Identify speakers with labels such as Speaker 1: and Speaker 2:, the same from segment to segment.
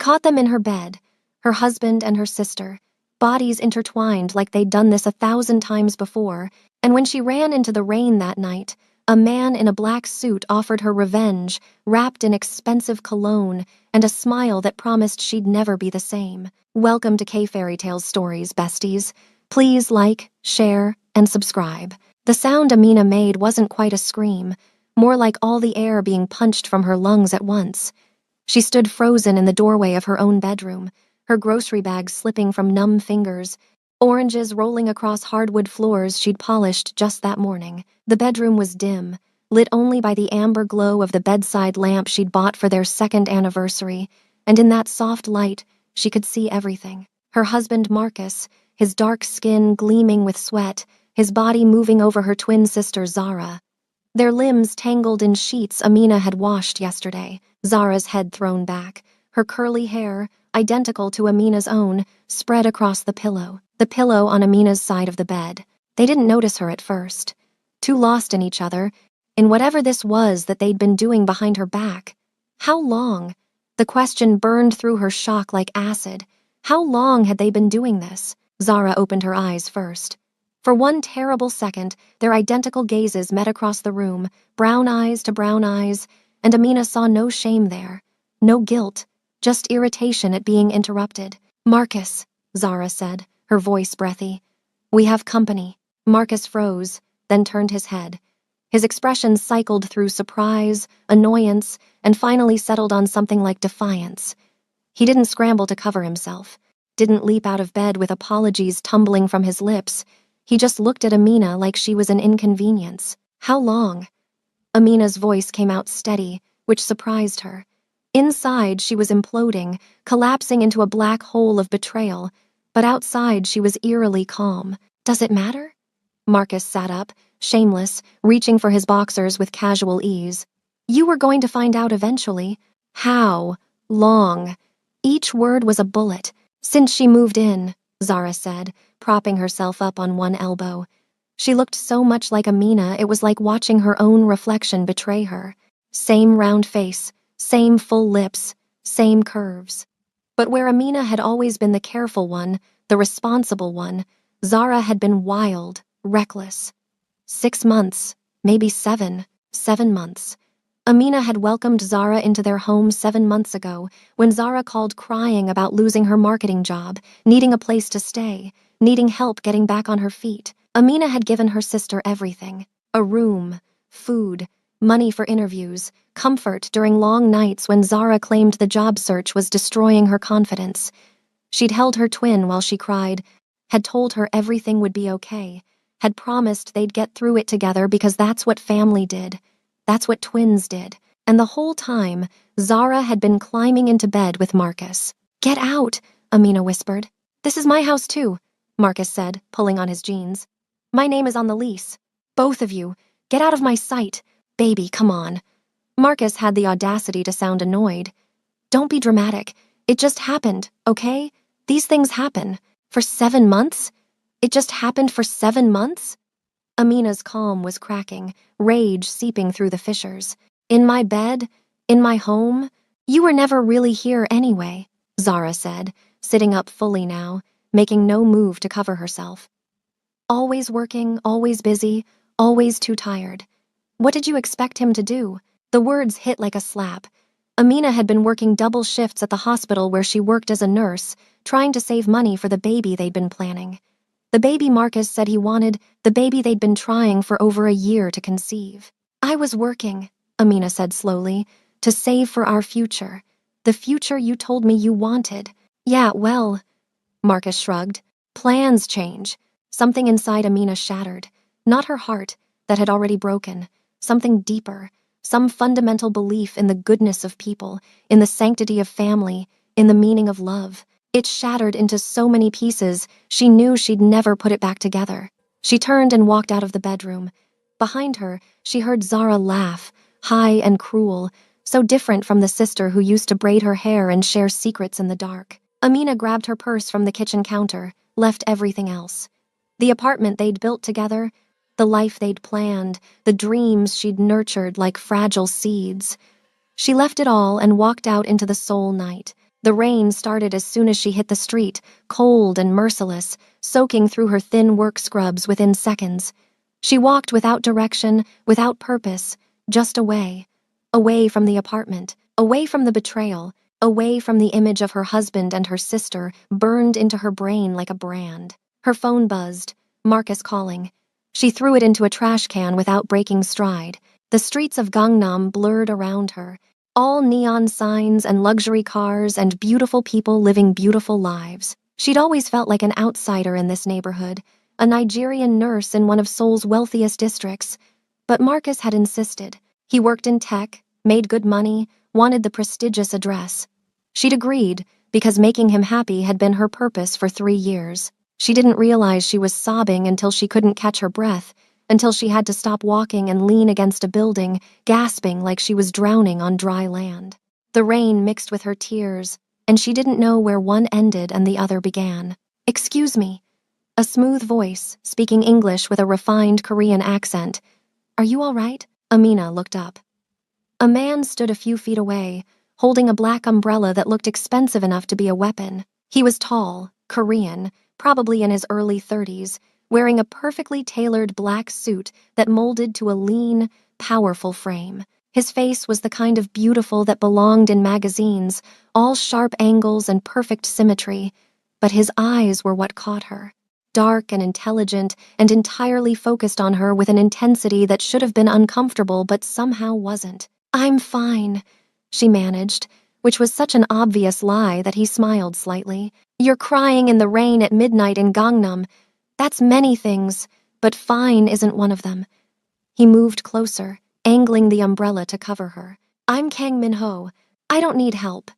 Speaker 1: caught them in her bed, her husband and her sister, bodies intertwined like they'd done this 1,000 times before, and when she ran into the rain that night, a man in a black suit offered her revenge, wrapped in expensive cologne and a smile that promised she'd never be the same. Welcome to K-Fairy Tales Stories, besties. Please like, share, and subscribe. The sound Amina made wasn't quite a scream, more like all the air being punched from her lungs at once. She stood frozen in the doorway of her own bedroom, her grocery bag slipping from numb fingers, oranges rolling across hardwood floors she'd polished just that morning. The bedroom was dim, lit only by the amber glow of the bedside lamp she'd bought for their 2nd anniversary, and in that soft light, she could see everything. Her husband Marcus, his dark skin gleaming with sweat, his body moving over her twin sister Zara. Their limbs tangled in sheets Amina had washed yesterday, Zara's head thrown back, her curly hair, identical to Amina's own, spread across the pillow on Amina's side of the bed. They didn't notice her at first, too lost in each other, in whatever this was that they'd been doing behind her back. How long? The question burned through her shock like acid. How long had they been doing this? Zara opened her eyes first. For one terrible second, their identical gazes met across the room, brown eyes to brown eyes, and Amina saw no shame there, no guilt, just irritation at being interrupted. "Marcus," Zara said, her voice breathy. "We have company." Marcus froze, then turned his head. His expression cycled through surprise, annoyance, and finally settled on something like defiance. He didn't scramble to cover himself, didn't leap out of bed with apologies tumbling from his lips. He just looked at Amina like she was an inconvenience. "How long?" Amina's voice came out steady, which surprised her. Inside, she was imploding, collapsing into a black hole of betrayal, but outside she was eerily calm. "Does it matter?" Marcus sat up, shameless, reaching for his boxers with casual ease. "You were going to find out eventually. How long?" Each word was a bullet. "Since she moved in," Zara said, propping herself up on one elbow. She looked so much like Amina, it was like watching her own reflection betray her. Same round face, same full lips, same curves. But where Amina had always been the careful one, the responsible one, Zara had been wild, reckless. 6 months, maybe 7 months. Amina had welcomed Zara into their home 7 months ago, when Zara called crying about losing her marketing job, needing a place to stay, needing help getting back on her feet. Amina had given her sister everything: a room, food, money for interviews, comfort during long nights when Zara claimed the job search was destroying her confidence. She'd held her twin while she cried, had told her everything would be okay, had promised they'd get through it together because that's what family did. That's what twins did. And the whole time, Zara had been climbing into bed with Marcus. "Get out," Amina whispered. "This is my house too," Marcus said, pulling on his jeans. "My name is on the lease. Both of you, get out of my sight. Baby, come on." Marcus had the audacity to sound annoyed. "Don't be dramatic. It just happened, okay? These things happen. For 7 months? It just happened for 7 months?" Amina's calm was cracking, rage seeping through the fissures. "In my bed? In my home? You were never really here anyway," Zara said, sitting up fully now, making no move to cover herself. "Always working, always busy, always too tired. What did you expect him to do?" The words hit like a slap. Amina had been working double shifts at the hospital where she worked as a nurse, trying to save money for the baby they'd been planning. The baby Marcus said he wanted, the baby they'd been trying for over a year to conceive. "I was working," Amina said slowly, "to save for our future. The future you told me you wanted." "Yeah, well," Marcus shrugged. "Plans change." Something inside Amina shattered. Not her heart, that had already broken. Something deeper. Some fundamental belief in the goodness of people, in the sanctity of family, in the meaning of love. It shattered into so many pieces, she knew she'd never put it back together. She turned and walked out of the bedroom. Behind her, she heard Zara laugh, high and cruel, so different from the sister who used to braid her hair and share secrets in the dark. Amina grabbed her purse from the kitchen counter, left everything else. The apartment they'd built together, the life they'd planned, the dreams she'd nurtured like fragile seeds. She left it all and walked out into the soul night. The rain started as soon as she hit the street, cold and merciless, soaking through her thin work scrubs within seconds. She walked without direction, without purpose, just away. Away from the apartment, away from the betrayal, away from the image of her husband and her sister burned into her brain like a brand. Her phone buzzed, Marcus calling. She threw it into a trash can without breaking stride. The streets of Gangnam blurred around her, all neon signs and luxury cars and beautiful people living beautiful lives. She'd always felt like an outsider in this neighborhood, a Nigerian nurse in one of Seoul's wealthiest districts. But Marcus had insisted. He worked in tech, made good money, wanted the prestigious address. She'd agreed, because making him happy had been her purpose for 3 years. She didn't realize she was sobbing until she couldn't catch her breath, until she had to stop walking and lean against a building, gasping like she was drowning on dry land. The rain mixed with her tears, and she didn't know where one ended and the other began. "Excuse me." A smooth voice, speaking English with a refined Korean accent. "Are you all right?" Amina looked up. A man stood a few feet away, holding a black umbrella that looked expensive enough to be a weapon. He was tall, Korean, probably in his early 30s, wearing a perfectly tailored black suit that molded to a lean, powerful frame. His face was the kind of beautiful that belonged in magazines, all sharp angles and perfect symmetry, but his eyes were what caught her. Dark and intelligent and entirely focused on her with an intensity that should have been uncomfortable but somehow wasn't. "I'm fine," she managed, which was such an obvious lie that he smiled slightly. "You're crying in the rain at midnight in Gangnam. That's many things, but fine isn't one of them." He moved closer, angling the umbrella to cover her. "I'm Kang Min-ho. I don't need help."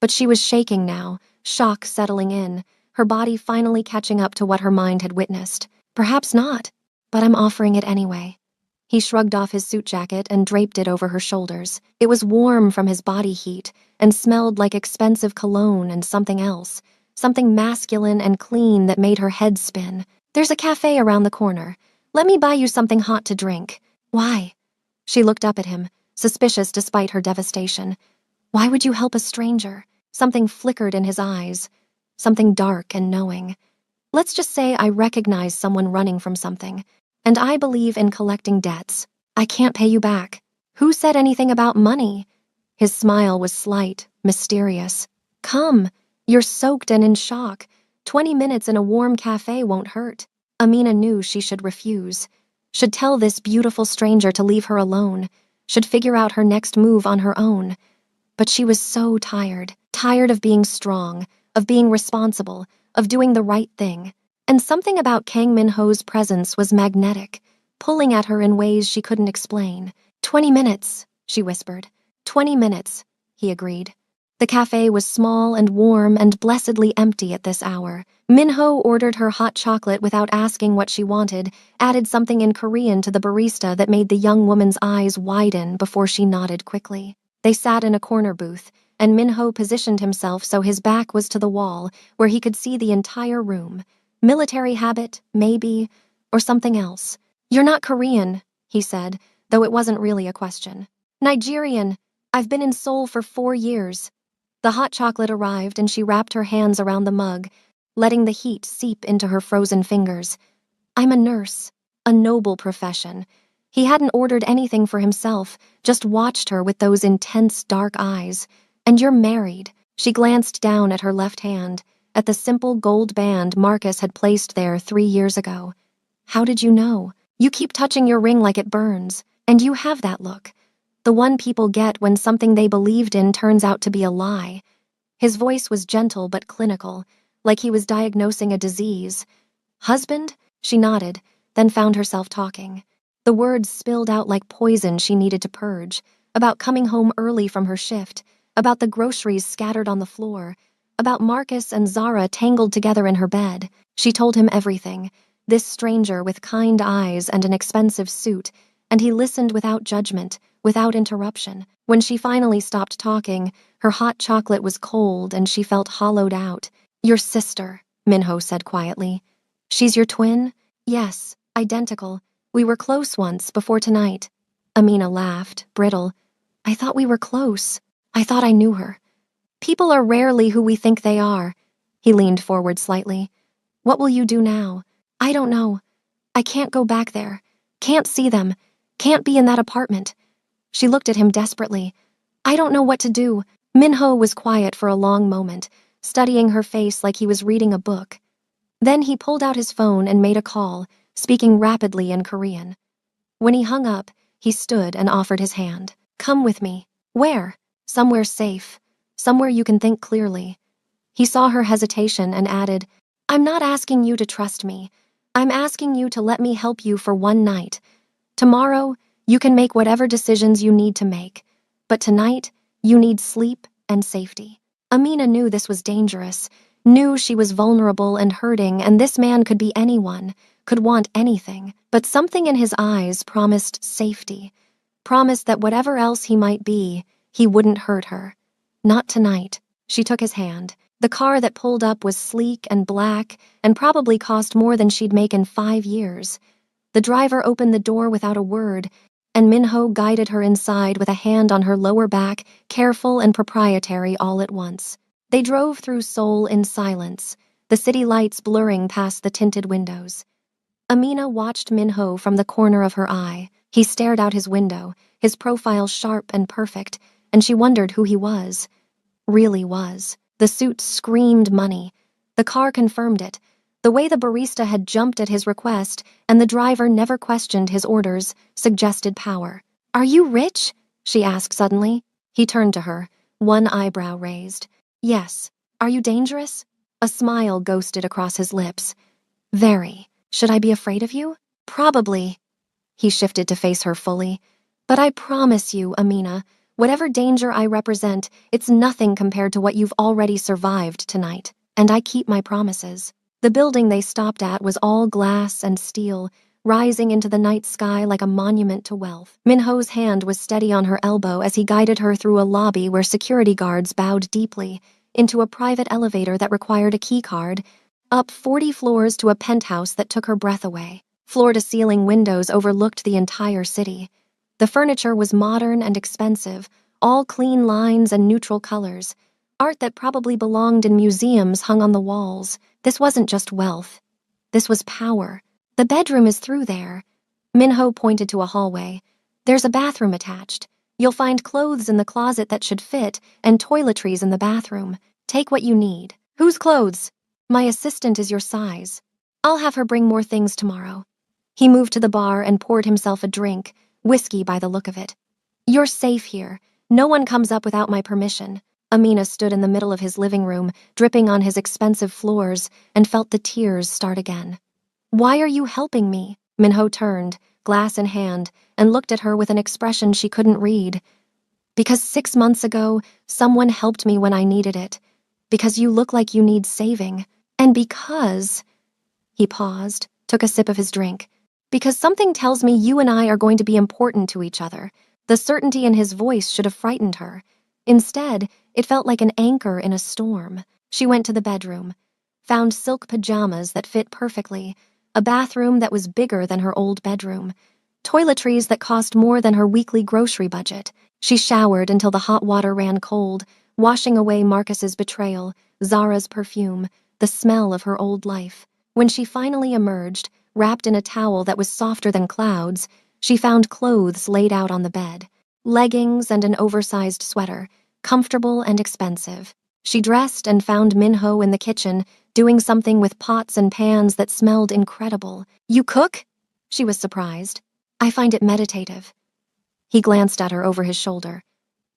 Speaker 1: But she was shaking now, shock settling in, her body finally catching up to what her mind had witnessed. "Perhaps not, but I'm offering it anyway." He shrugged off his suit jacket and draped it over her shoulders. It was warm from his body heat and smelled like expensive cologne and something else, something masculine and clean that made her head spin. "There's a cafe around the corner. Let me buy you something hot to drink." "Why?" She looked up at him, suspicious despite her devastation. "Why would you help a stranger?" Something flickered in his eyes, something dark and knowing. "Let's just say I recognize someone running from something, and I believe in collecting debts. I can't pay you back." "Who said anything about money?" His smile was slight, mysterious. "Come, you're soaked and in shock. 20 minutes in a warm cafe won't hurt." Amina knew she should refuse, should tell this beautiful stranger to leave her alone, should figure out her next move on her own. But she was so tired of being strong, of being responsible, of doing the right thing. And something about Kang Min-ho's presence was magnetic, pulling at her in ways she couldn't explain. 20 minutes, she whispered. 20 minutes, he agreed. The cafe was small and warm and blessedly empty at this hour. Min-ho ordered her hot chocolate without asking what she wanted, added something in Korean to the barista that made the young woman's eyes widen before she nodded quickly. They sat in a corner booth, and Min-ho positioned himself so his back was to the wall, where he could see the entire room. Military habit, maybe, or something else. "You're not Korean," he said, though it wasn't really a question. "Nigerian. I've been in Seoul for 4 years. The hot chocolate arrived and she wrapped her hands around the mug, letting the heat seep into her frozen fingers. "I'm a nurse. A noble profession." He hadn't ordered anything for himself, just watched her with those intense dark eyes. "And you're married." She glanced down at her left hand, at the simple gold band Marcus had placed there 3 years ago. "How did you know? You keep touching your ring like it burns, and you have that look. The one people get when something they believed in turns out to be a lie." His voice was gentle but clinical, like he was diagnosing a disease. "Husband?" She nodded, then found herself talking. The words spilled out like poison she needed to purge, about coming home early from her shift, about the groceries scattered on the floor, about Marcus and Zara tangled together in her bed. She told him everything, this stranger with kind eyes and an expensive suit, and he listened without judgment, without interruption. When she finally stopped talking, her hot chocolate was cold and she felt hollowed out. "Your sister," Min-ho said quietly. "She's your twin?" "Yes, identical. We were close once, before tonight." Amina laughed, brittle. "I thought we were close. I thought I knew her." People are rarely who we think they are. He leaned forward slightly. What will you do now? I don't know. I can't go back there. Can't see them. Can't be in that apartment. She looked at him desperately. I don't know what to do. Minho was quiet for a long moment, studying her face like he was reading a book. Then he pulled out his phone and made a call, speaking rapidly in Korean. When he hung up, he stood and offered his hand. Come with me. Where? Somewhere safe. Somewhere you can think clearly. He saw her hesitation and added, I'm not asking you to trust me. I'm asking you to let me help you for one night. Tomorrow, you can make whatever decisions you need to make. But tonight, you need sleep and safety. Amina knew this was dangerous, knew she was vulnerable and hurting, and this man could be anyone, could want anything. But something in his eyes promised safety, promised that whatever else he might be, he wouldn't hurt her. Not tonight. She took his hand. The car that pulled up was sleek and black and probably cost more than she'd make in 5 years. The driver opened the door without a word, and Minho guided her inside with a hand on her lower back, careful and proprietary all at once. They drove through Seoul in silence, the city lights blurring past the tinted windows. Amina watched Minho from the corner of her eye. He stared out his window, his profile sharp and perfect, and she wondered who he was. Really was. The suit screamed money. The car confirmed it. The way the barista had jumped at his request and the driver never questioned his orders suggested power. Are you rich? She asked suddenly. He turned to her, one eyebrow raised. Yes. Are you dangerous? A smile ghosted across his lips. Very. Should I be afraid of you? Probably. He shifted to face her fully. But I promise you, Amina, whatever danger I represent, it's nothing compared to what you've already survived tonight, and I keep my promises. The building they stopped at was all glass and steel, rising into the night sky like a monument to wealth. Minho's hand was steady on her elbow as he guided her through a lobby where security guards bowed deeply, into a private elevator that required a keycard, up 40 floors to a penthouse that took her breath away. Floor-to-ceiling windows overlooked the entire city. The furniture was modern and expensive, all clean lines and neutral colors. Art that probably belonged in museums hung on the walls. This wasn't just wealth. This was power. The bedroom is through there. Minho pointed to a hallway. There's a bathroom attached. You'll find clothes in the closet that should fit and toiletries in the bathroom. Take what you need. Whose clothes? My assistant is your size. I'll have her bring more things tomorrow. He moved to the bar and poured himself a drink, whiskey by the look of it. You're safe here. No one comes up without my permission. Amina stood in the middle of his living room, dripping on his expensive floors, and felt the tears start again. Why are you helping me? Minho turned, glass in hand, and looked at her with an expression she couldn't read. Because 6 months ago, someone helped me when I needed it. Because you look like you need saving. And because... He paused, took a sip of his drink. Because something tells me you and I are going to be important to each other. The certainty in his voice should have frightened her. Instead, it felt like an anchor in a storm. She went to the bedroom, found silk pajamas that fit perfectly, a bathroom that was bigger than her old bedroom, toiletries that cost more than her weekly grocery budget. She showered until the hot water ran cold, washing away Marcus's betrayal, Zara's perfume, the smell of her old life. When she finally emerged, wrapped in a towel that was softer than clouds, she found clothes laid out on the bed. Leggings and an oversized sweater, comfortable and expensive. She dressed and found Minho in the kitchen, doing something with pots and pans that smelled incredible. You cook? She was surprised. I find it meditative. He glanced at her over his shoulder.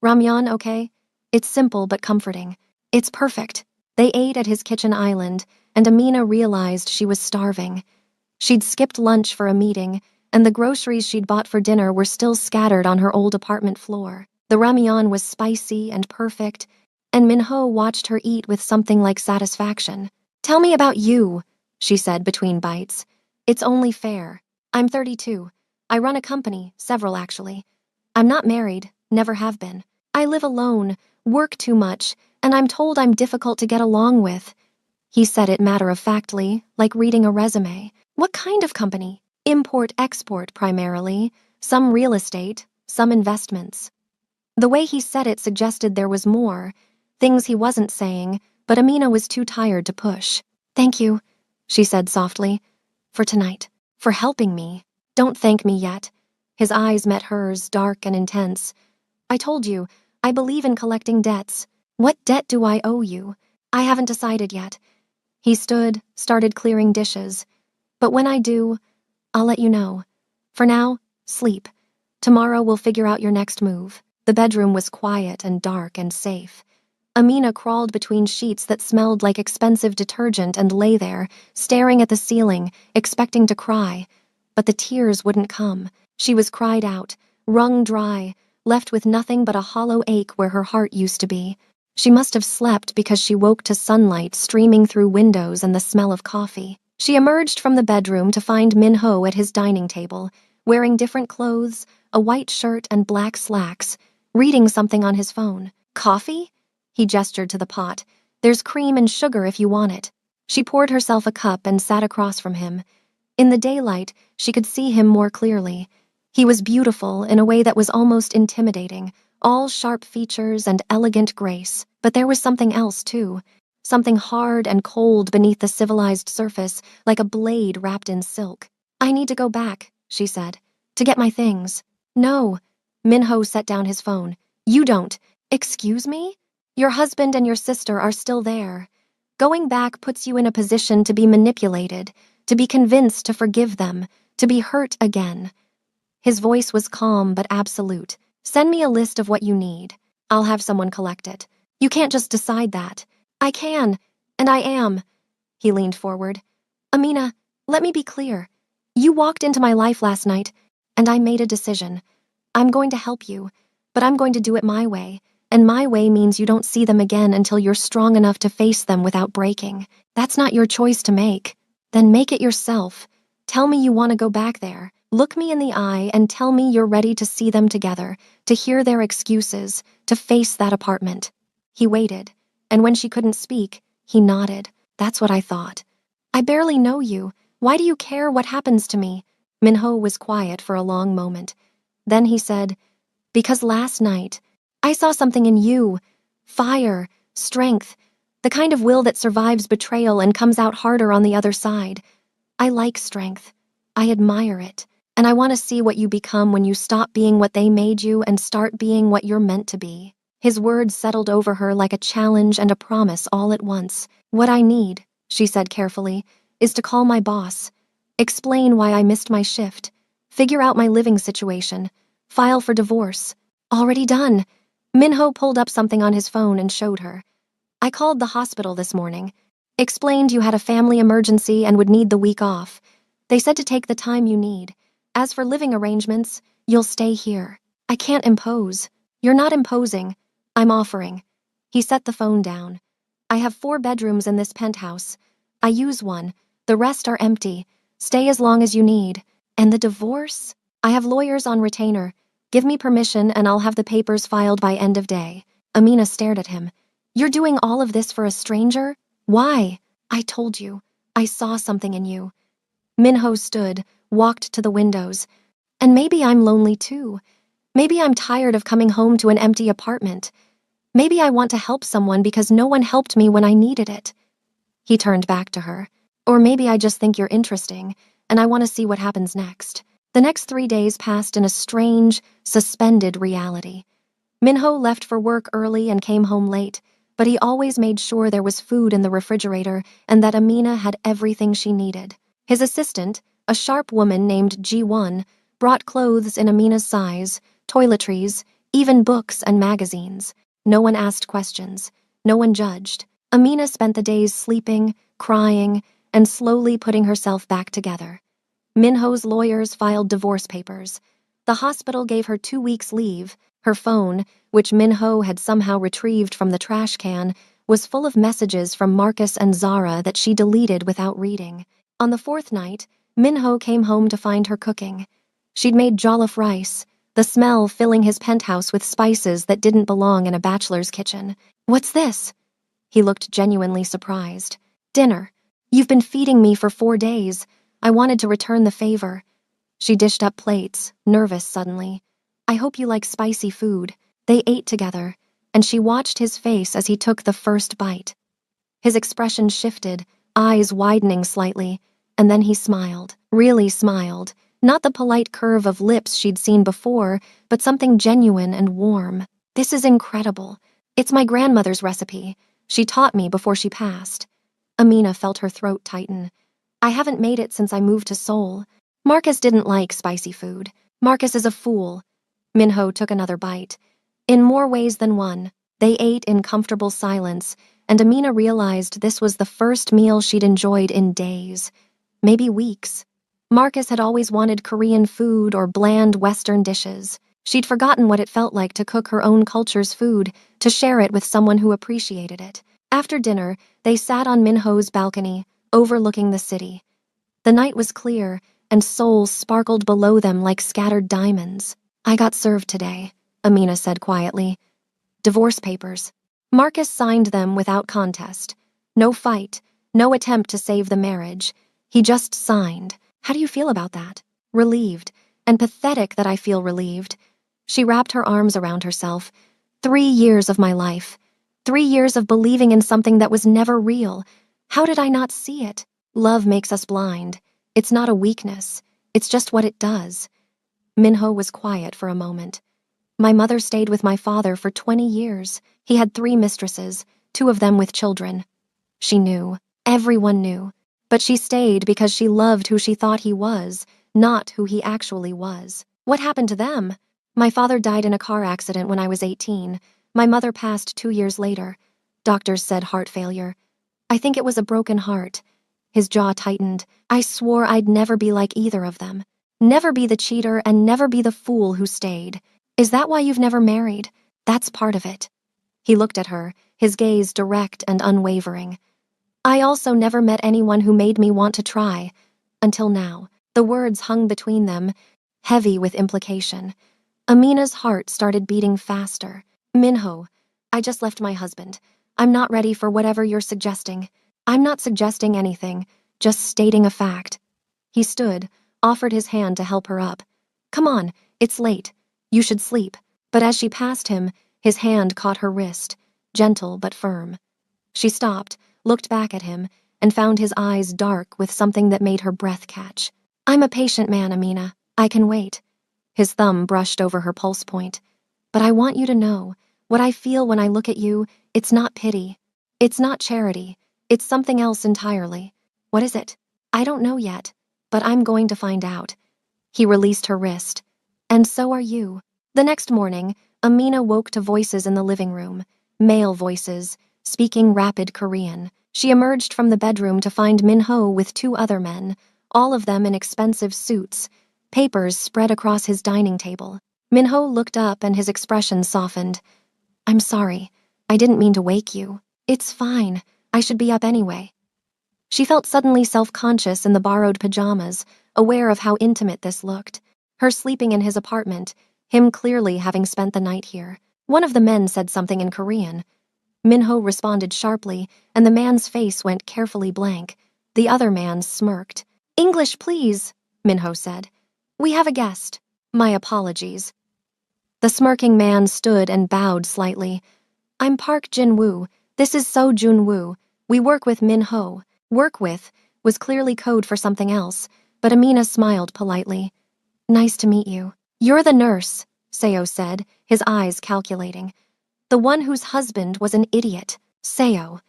Speaker 1: Ramyeon, okay? It's simple but comforting. It's perfect. They ate at his kitchen island, and Amina realized she was starving. She'd skipped lunch for a meeting, and the groceries she'd bought for dinner were still scattered on her old apartment floor. The ramyeon was spicy and perfect, and Minho watched her eat with something like satisfaction. Tell me about you, she said between bites. It's only fair. I'm 32. I run a company, several actually. I'm not married, never have been. I live alone, work too much, and I'm told I'm difficult to get along with. He said it matter-of-factly, like reading a resume. What kind of company? Import-export primarily, some real estate, some investments. The way he said it suggested there was more. things he wasn't saying, but Amina was too tired to push. "Thank you," she said softly, "for tonight, for helping me. Don't thank me yet." His eyes met hers, dark and intense. "I told you, I believe in collecting debts. What debt do I owe you? I haven't decided yet." He stood, started clearing dishes. "But when I do, I'll let you know. For now, sleep. Tomorrow we'll figure out your next move." The bedroom was quiet and dark and safe. Amina crawled between sheets that smelled like expensive detergent and lay there, staring at the ceiling, expecting to cry. But the tears wouldn't come. She was cried out, wrung dry, left with nothing but a hollow ache where her heart used to be. She must have slept because she woke to sunlight streaming through windows and the smell of coffee. She emerged from the bedroom to find Min-ho at his dining table, wearing different clothes, a white shirt and black slacks, reading something on his phone. "Coffee?" He gestured to the pot. "There's cream and sugar if you want it." She poured herself a cup and sat across from him. In the daylight, she could see him more clearly. He was beautiful in a way that was almost intimidating, all sharp features and elegant grace. But there was something else, too. Something hard and cold beneath the civilized surface, like a blade wrapped in silk. "I need to go back," she said, "to get my things." "No." Min-ho set down his phone. "You don't." "Excuse me? Your husband and your sister are still there. Going back puts you in a position to be manipulated, to be convinced to forgive them, to be hurt again." His voice was calm but absolute. "Send me a list of what you need. I'll have someone collect it. You can't just decide that." "I can, and I am." He leaned forward. "Amina, let me be clear. You walked into my life last night, and I made a decision. I'm going to help you, but I'm going to do it my way, and my way means you don't see them again until you're strong enough to face them without breaking. That's not your choice to make. Then make it yourself. Tell me you want to go back there. Look me in the eye and tell me you're ready to see them together, to hear their excuses, to face that apartment." He waited, and when she couldn't speak, he nodded. "That's what I thought." "I barely know you. Why do you care what happens to me?" Min-ho was quiet for a long moment. Then he said, "Because last night, I saw something in you. Fire, strength, the kind of will that survives betrayal and comes out harder on the other side. I like strength. I admire it. And I want to see what you become when you stop being what they made you and start being what you're meant to be." His words settled over her like a challenge and a promise all at once. "What I need," she said carefully, "is to call my boss. Explain why I missed my shift. Figure out my living situation. File for divorce." "Already done." Min-ho pulled up something on his phone and showed her. "I called the hospital this morning. Explained you had a family emergency and would need the week off. They said to take the time you need. As for living arrangements, you'll stay here. I can't impose." "You're not imposing. I'm offering." He set the phone down. "I have 4 bedrooms in this penthouse. I use one. The rest are empty. Stay as long as you need. And the divorce? I have lawyers on retainer. Give me permission and I'll have the papers filed by end of day." Amina stared at him. "You're doing all of this for a stranger? Why?" "I told you. I saw something in you." Min-ho stood, walked to the windows. "And maybe I'm lonely too. Maybe I'm tired of coming home to an empty apartment. Maybe I want to help someone because no one helped me when I needed it." He turned back to her. "Or maybe I just think you're interesting, and I want to see what happens next." The next 3 days passed in a strange, suspended reality. Min-ho left for work early and came home late, but he always made sure there was food in the refrigerator and that Amina had everything she needed. His assistant, a sharp woman named Ji-won, brought clothes in Amina's size, toiletries, even books and magazines. No one asked questions. No one judged. Amina spent the days sleeping, crying, and slowly putting herself back together. Min-ho's lawyers filed divorce papers. The hospital gave her 2 weeks' leave. Her phone, which Min-ho had somehow retrieved from the trash can, was full of messages from Marcus and Zara that she deleted without reading. On the 4th night, Min-ho came home to find her cooking. She'd made jollof rice, the smell filling his penthouse with spices that didn't belong in a bachelor's kitchen. "What's this?" He looked genuinely surprised. "Dinner. You've been feeding me for 4 days. I wanted to return the favor." She dished up plates, nervous suddenly. "I hope you like spicy food." They ate together, and she watched his face as he took the first bite. His expression shifted, eyes widening slightly, and then he smiled, really smiled, not the polite curve of lips she'd seen before, but something genuine and warm. "This is incredible. It's my grandmother's recipe. She taught me before she passed." Amina felt her throat tighten. "I haven't made it since I moved to Seoul. Marcus didn't like spicy food. Marcus is a fool." Minho took another bite. In more ways than one, they ate in comfortable silence, and Amina realized this was the first meal she'd enjoyed in days, maybe weeks. Marcus had always wanted Korean food or bland Western dishes. She'd forgotten what it felt like to cook her own culture's food, to share it with someone who appreciated it. After dinner, they sat on Minho's balcony, overlooking the city. The night was clear, and Seoul sparkled below them like scattered diamonds. "I got served today," Amina said quietly. "Divorce papers." Marcus signed them without contest. No fight, no attempt to save the marriage. He just signed. "How do you feel about that?" "Relieved, and pathetic that I feel relieved." She wrapped her arms around herself. 3 years of my life. 3 years of believing in something that was never real. How did I not see it? Love makes us blind. It's not a weakness. It's just what it does. Minho was quiet for a moment. "My mother stayed with my father for 20 years. He had 3 mistresses, 2 of them with children." She knew. Everyone knew. But she stayed because she loved who she thought he was, not who he actually was. "What happened to them?" "My father died in a car accident when I was 18. My mother passed 2 years later. Doctors said heart failure. I think it was a broken heart." His jaw tightened. "I swore I'd never be like either of them. Never be the cheater and never be the fool who stayed." "Is that why you've never married?" "That's part of it." He looked at her, his gaze direct and unwavering. "I also never met anyone who made me want to try. Until now." The words hung between them, heavy with implication. Amina's heart started beating faster. "Minho, I just left my husband. I'm not ready for whatever you're suggesting." "I'm not suggesting anything, just stating a fact." He stood, offered his hand to help her up. "Come on, it's late. You should sleep." But as she passed him, his hand caught her wrist, gentle but firm. She stopped, looked back at him, and found his eyes dark with something that made her breath catch. "I'm a patient man, Amina. I can wait." His thumb brushed over her pulse point. "But I want you to know, what I feel when I look at you, it's not pity. It's not charity. It's something else entirely." "What is it?" "I don't know yet, but I'm going to find out." He released her wrist. "And so are you." The next morning, Amina woke to voices in the living room, male voices, speaking rapid Korean. She emerged from the bedroom to find Minho with 2 other men, all of them in expensive suits, papers spread across his dining table. Minho looked up and his expression softened. "I'm sorry. I didn't mean to wake you." "It's fine. I should be up anyway." She felt suddenly self-conscious in the borrowed pajamas, aware of how intimate this looked. Her sleeping in his apartment, him clearly having spent the night here. One of the men said something in Korean. Minho responded sharply, and the man's face went carefully blank. The other man smirked. "English, please," Minho said. "We have a guest." "My apologies." The smirking man stood and bowed slightly. "I'm Park Jin-woo. This is So Jun-woo. We work with Minho." "Work with" was clearly code for something else, but Amina smiled politely. "Nice to meet you." "You're the nurse," Seo said, his eyes calculating. "The one whose husband was an idiot." "Seo."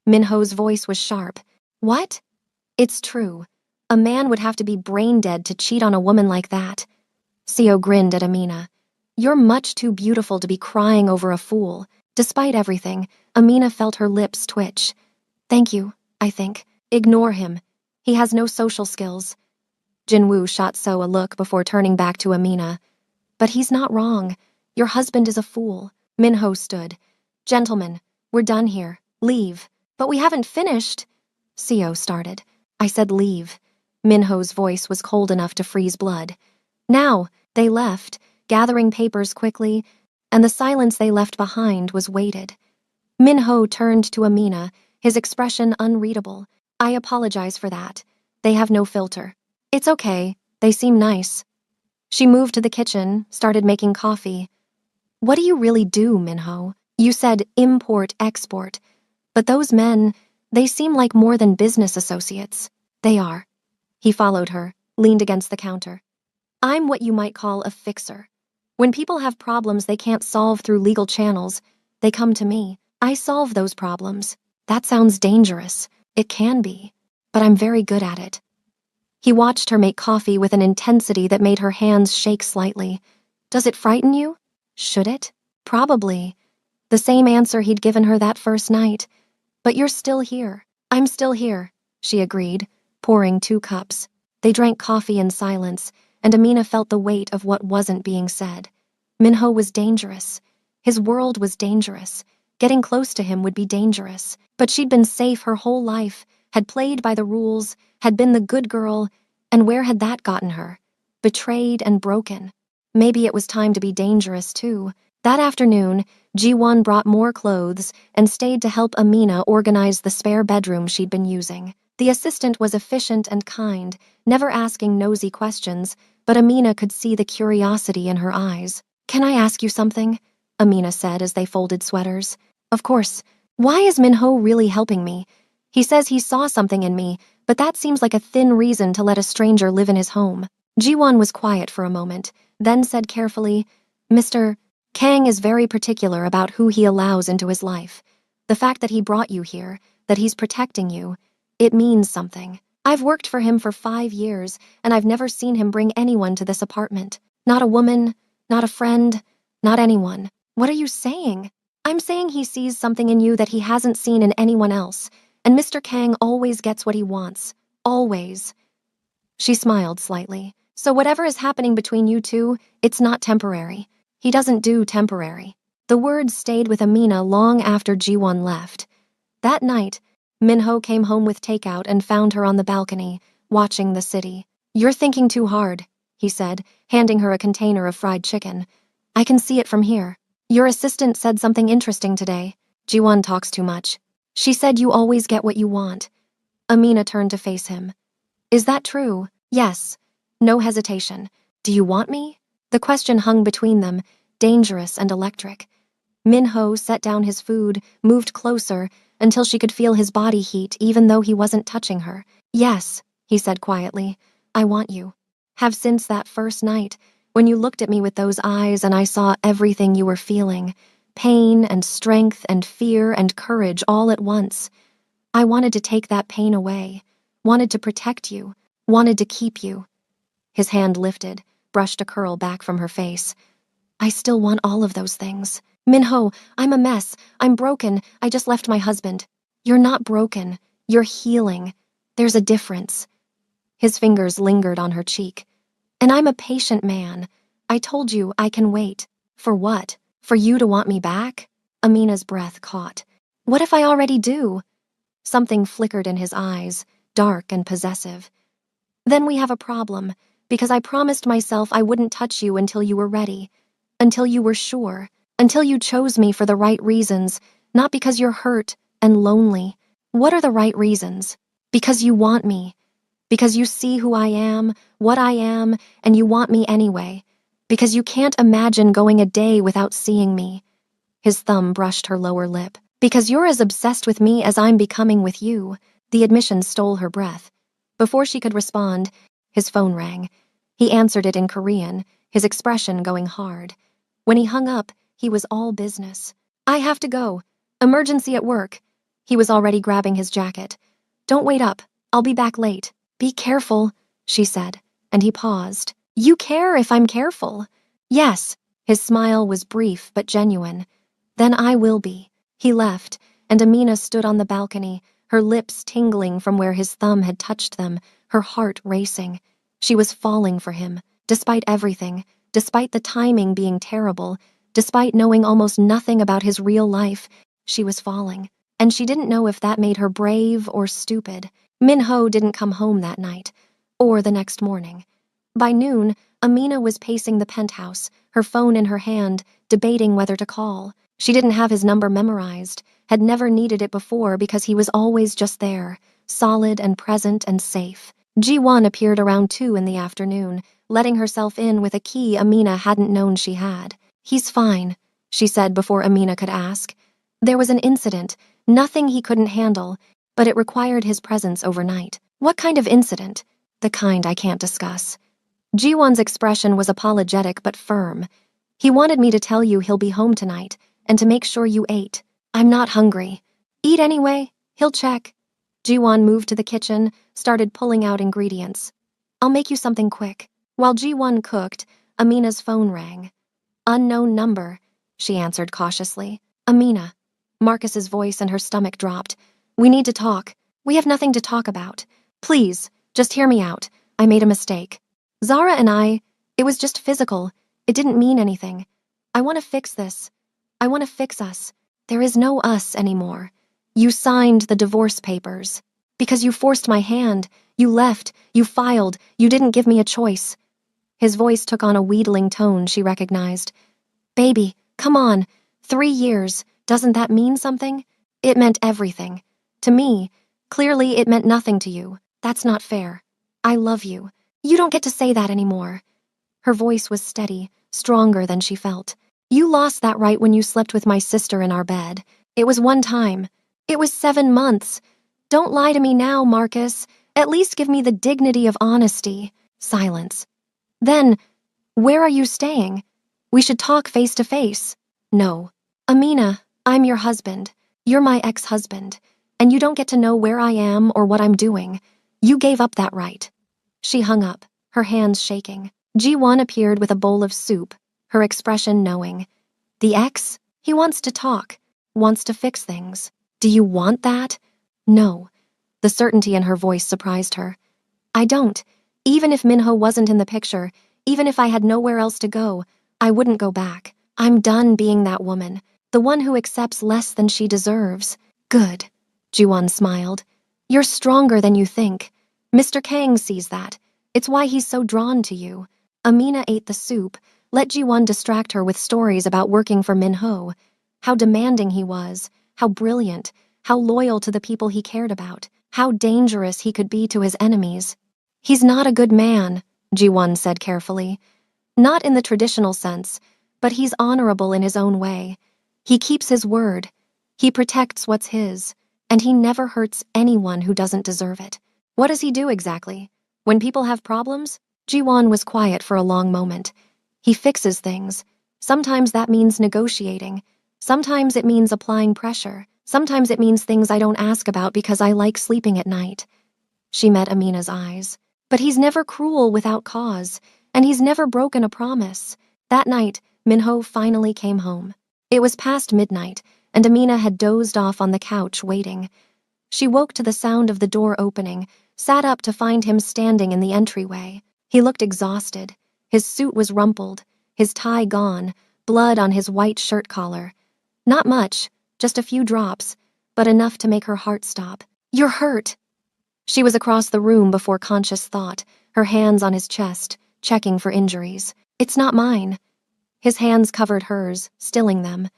Speaker 1: Minho's voice was sharp. "What?" "It's true. A man would have to be brain dead to cheat on a woman like that." Seo grinned at Amina. "You're much too beautiful to be crying over a fool." Despite everything, Amina felt her lips twitch. "Thank you, I think." "Ignore him. He has no social skills." Jinwoo shot So a look before turning back to Amina. "But he's not wrong. Your husband is a fool." Minho stood. "Gentlemen, we're done here. Leave." "But we haven't finished." Seo started. "I said leave." Minho's voice was cold enough to freeze blood. Now, they left, gathering papers quickly, and the silence they left behind was weighted. Minho turned to Amina, his expression unreadable. "I apologize for that. They have no filter." "It's okay. They seem nice." She moved to the kitchen, started making coffee. "What do you really do, Minho?" You said import-export, but those men, they seem like more than business associates. They are. He followed her, leaned against the counter. I'm what you might call a fixer. When people have problems they can't solve through legal channels, they come to me. I solve those problems. That sounds dangerous. It can be. But I'm very good at it. He watched her make coffee with an intensity that made her hands shake slightly. Does it frighten you? Should it? Probably. The same answer he'd given her that first night. But you're still here. I'm still here, she agreed, pouring 2 cups. They drank coffee in silence, and Amina felt the weight of what wasn't being said. Minho was dangerous. His world was dangerous. Getting close to him would be dangerous. But she'd been safe her whole life, had played by the rules, had been the good girl, and where had that gotten her? Betrayed and broken. Maybe it was time to be dangerous, too. That afternoon, Ji-won brought more clothes and stayed to help Amina organize the spare bedroom she'd been using. The assistant was efficient and kind, never asking nosy questions, but Amina could see the curiosity in her eyes. Can I ask you something? Amina said as they folded sweaters. Of course. Why is Minho really helping me? He says he saw something in me, but that seems like a thin reason to let a stranger live in his home. Ji-won was quiet for a moment, then said carefully, Mr. Kang is very particular about who he allows into his life. The fact that he brought you here, that he's protecting you, it means something. I've worked for him for 5 years, and I've never seen him bring anyone to this apartment. Not a woman, not a friend, not anyone. What are you saying? I'm saying he sees something in you that he hasn't seen in anyone else, and Mr. Kang always gets what he wants. Always. She smiled slightly. So whatever is happening between you two, it's not temporary. He doesn't do temporary. The words stayed with Amina long after Ji-won left. That night, Minho came home with takeout and found her on the balcony, watching the city. You're thinking too hard, he said, handing her a container of fried chicken. I can see it from here. Your assistant said something interesting today. Ji-won talks too much. She said you always get what you want. Amina turned to face him. Is that true? Yes. No hesitation. Do you want me? The question hung between them, dangerous and electric. Minho set down his food, moved closer, until she could feel his body heat even though he wasn't touching her. Yes, he said quietly, I want you. Have since that first night, when you looked at me with those eyes and I saw everything you were feeling, pain and strength and fear and courage all at once. I wanted to take that pain away, wanted to protect you, wanted to keep you. His hand lifted, brushed a curl back from her face. I still want all of those things. Minho, I'm a mess. I'm broken. I just left my husband. You're not broken. You're healing. There's a difference. His fingers lingered on her cheek. And I'm a patient man. I told you I can wait. For what? For you to want me back? Amina's breath caught. What if I already do? Something flickered in his eyes, dark and possessive. Then we have a problem, because I promised myself I wouldn't touch you until you were ready, until you were sure, until you chose me for the right reasons, not because you're hurt and lonely. What are the right reasons? Because you want me. Because you see who I am, what I am, and you want me anyway. Because you can't imagine going a day without seeing me. His thumb brushed her lower lip. Because you're as obsessed with me as I'm becoming with you. The admission stole her breath. Before she could respond, his phone rang. He answered it in Korean, his expression going hard. When he hung up, he was all business. I have to go. Emergency at work. He was already grabbing his jacket. Don't wait up. I'll be back late. Be careful, she said, and he paused. You care if I'm careful? Yes. His smile was brief but genuine. Then I will be. He left, and Amina stood on the balcony, her lips tingling from where his thumb had touched them, her heart racing. She was falling for him, despite everything, despite the timing being terrible, despite knowing almost nothing about his real life. She was falling, and she didn't know if that made her brave or stupid. Minho didn't come home that night, or the next morning. By noon, Amina was pacing the penthouse, her phone in her hand, debating whether to call. She didn't have his number memorized, had never needed it before because he was always just there, solid and present and safe. Ji-won appeared around 2 in the afternoon, letting herself in with a key Amina hadn't known she had. He's fine, she said before Amina could ask. There was an incident, nothing he couldn't handle, but it required his presence overnight. What kind of incident? The kind I can't discuss. Jiwon's expression was apologetic but firm. He wanted me to tell you he'll be home tonight, and to make sure you ate. I'm not hungry. Eat anyway, he'll check. Jiwon moved to the kitchen, started pulling out ingredients. I'll make you something quick. While Jiwon cooked, Amina's phone rang. Unknown number, she answered cautiously. Amina. Marcus's voice and her stomach dropped. We need to talk. We have nothing to talk about. Please, just hear me out. I made a mistake. Zara and it was just physical. It didn't mean anything. I want to fix this. I want to fix us. There is no us anymore. You signed the divorce papers. Because you forced my hand. You left. You filed. You didn't give me a choice. His voice took on a wheedling tone she recognized. Baby, come on. 3 years. Doesn't that mean something? It meant everything. To me, clearly it meant nothing to you. That's not fair. I love you. You don't get to say that anymore. Her voice was steady, stronger than she felt. You lost that right when you slept with my sister in our bed. It was one time. It was 7 months. Don't lie to me now, Marcus. At least give me the dignity of honesty. Silence. Then, where are you staying? We should talk face to face. No. Amina, I'm your husband. You're my ex-husband. And you don't get to know where I am or what I'm doing. You gave up that right. She hung up, her hands shaking. Jiwon appeared with a bowl of soup, her expression knowing. The ex? He wants to talk, wants to fix things. Do you want that? No. The certainty in her voice surprised her. I don't. Even if Minho wasn't in the picture, even if I had nowhere else to go, I wouldn't go back. I'm done being that woman, the one who accepts less than she deserves. Good. Jiwon smiled. You're stronger than you think. Mr. Kang sees that. It's why he's so drawn to you. Amina ate the soup, let Jiwon distract her with stories about working for Minho. How demanding he was, how brilliant, how loyal to the people he cared about, how dangerous he could be to his enemies. He's not a good man, Jiwon said carefully. Not in the traditional sense, but he's honorable in his own way. He keeps his word. He protects what's his, and he never hurts anyone who doesn't deserve it. What does he do exactly? When people have problems? Jiwon was quiet for a long moment. He fixes things. Sometimes that means negotiating. Sometimes it means applying pressure. Sometimes it means things I don't ask about because I like sleeping at night. She met Amina's eyes. But he's never cruel without cause, and he's never broken a promise. That night, Minho finally came home. It was past midnight, and Amina had dozed off on the couch waiting. She woke to the sound of the door opening, sat up to find him standing in the entryway. He looked exhausted. His suit was rumpled, his tie gone, blood on his white shirt collar. Not much, just a few drops, but enough to make her heart stop. You're hurt. She was across the room before conscious thought, her hands on his chest, checking for injuries. It's not mine. His hands covered hers, stilling them.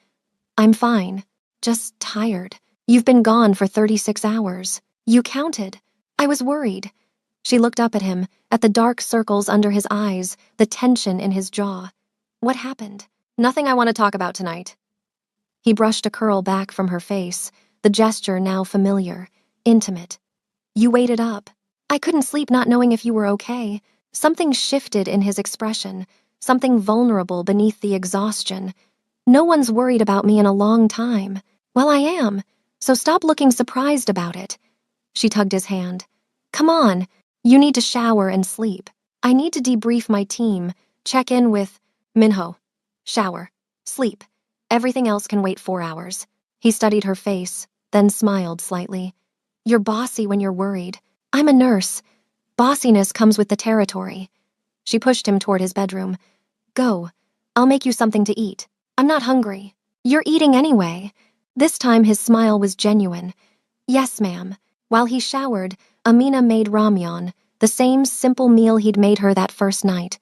Speaker 1: I'm fine. Just tired. You've been gone for 36 hours. You counted. I was worried. She looked up at him, at the dark circles under his eyes, the tension in his jaw. What happened? Nothing I want to talk about tonight. He brushed a curl back from her face, the gesture now familiar, intimate. You waited up. I couldn't sleep not knowing if you were okay. Something shifted in his expression, something vulnerable beneath the exhaustion. No one's worried about me in a long time. Well, I am, so stop looking surprised about it. She tugged his hand. Come on, you need to shower and sleep. I need to debrief my team, check in with Minho. Shower. Sleep. Everything else can wait 4 hours. He studied her face, then smiled slightly. You're bossy when you're worried. I'm a nurse. Bossiness comes with the territory. She pushed him toward his bedroom. Go. I'll make you something to eat. I'm not hungry. You're eating anyway. This time his smile was genuine. Yes, ma'am. While he showered, Amina made ramyeon, the same simple meal he'd made her that first night.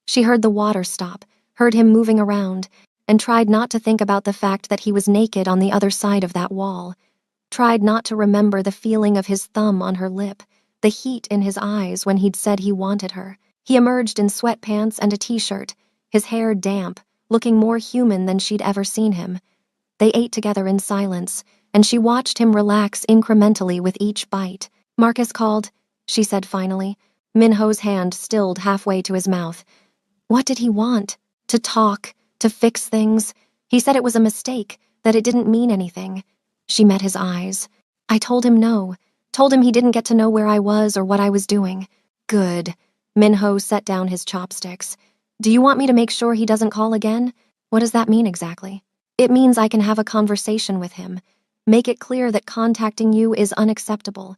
Speaker 1: She heard the water stop, heard him moving around, and tried not to think about the fact that he was naked on the other side of that wall. Tried not to remember the feeling of his thumb on her lip, the heat in his eyes when he'd said he wanted her. He emerged in sweatpants and a t-shirt, his hair damp, looking more human than she'd ever seen him. They ate together in silence, and she watched him relax incrementally with each bite. "Marcus called," she said finally, Minho's hand stilled halfway to his mouth. What did he want? To talk? To fix things? He said it was a mistake, that it didn't mean anything. She met his eyes. I told him no. Told him he didn't get to know where I was or what I was doing. Good. Minho set down his chopsticks. Do you want me to make sure he doesn't call again? What does that mean exactly? It means I can have a conversation with him. Make it clear that contacting you is unacceptable.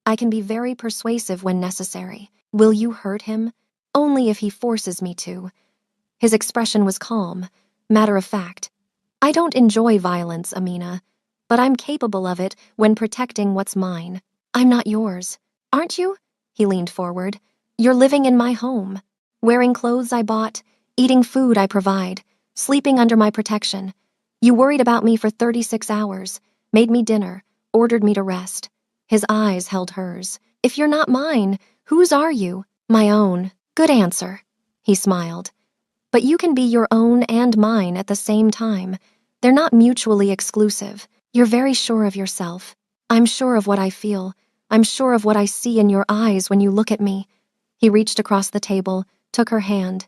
Speaker 1: I can be very persuasive when necessary. Will you hurt him? Only if he forces me to. His expression was calm, matter of fact. I don't enjoy violence, Amina, but I'm capable of it when protecting what's mine. I'm not yours. Aren't you? He leaned forward. You're living in my home, wearing clothes I bought, eating food I provide, sleeping under my protection. You worried about me for 36 hours, made me dinner, ordered me to rest. His eyes held hers. If you're not mine, whose are you? My own. Good answer. He smiled. But you can be your own and mine at the same time. They're not mutually exclusive. You're very sure of yourself. I'm sure of what I feel. I'm sure of what I see in your eyes when you look at me. He reached across the table, took her hand.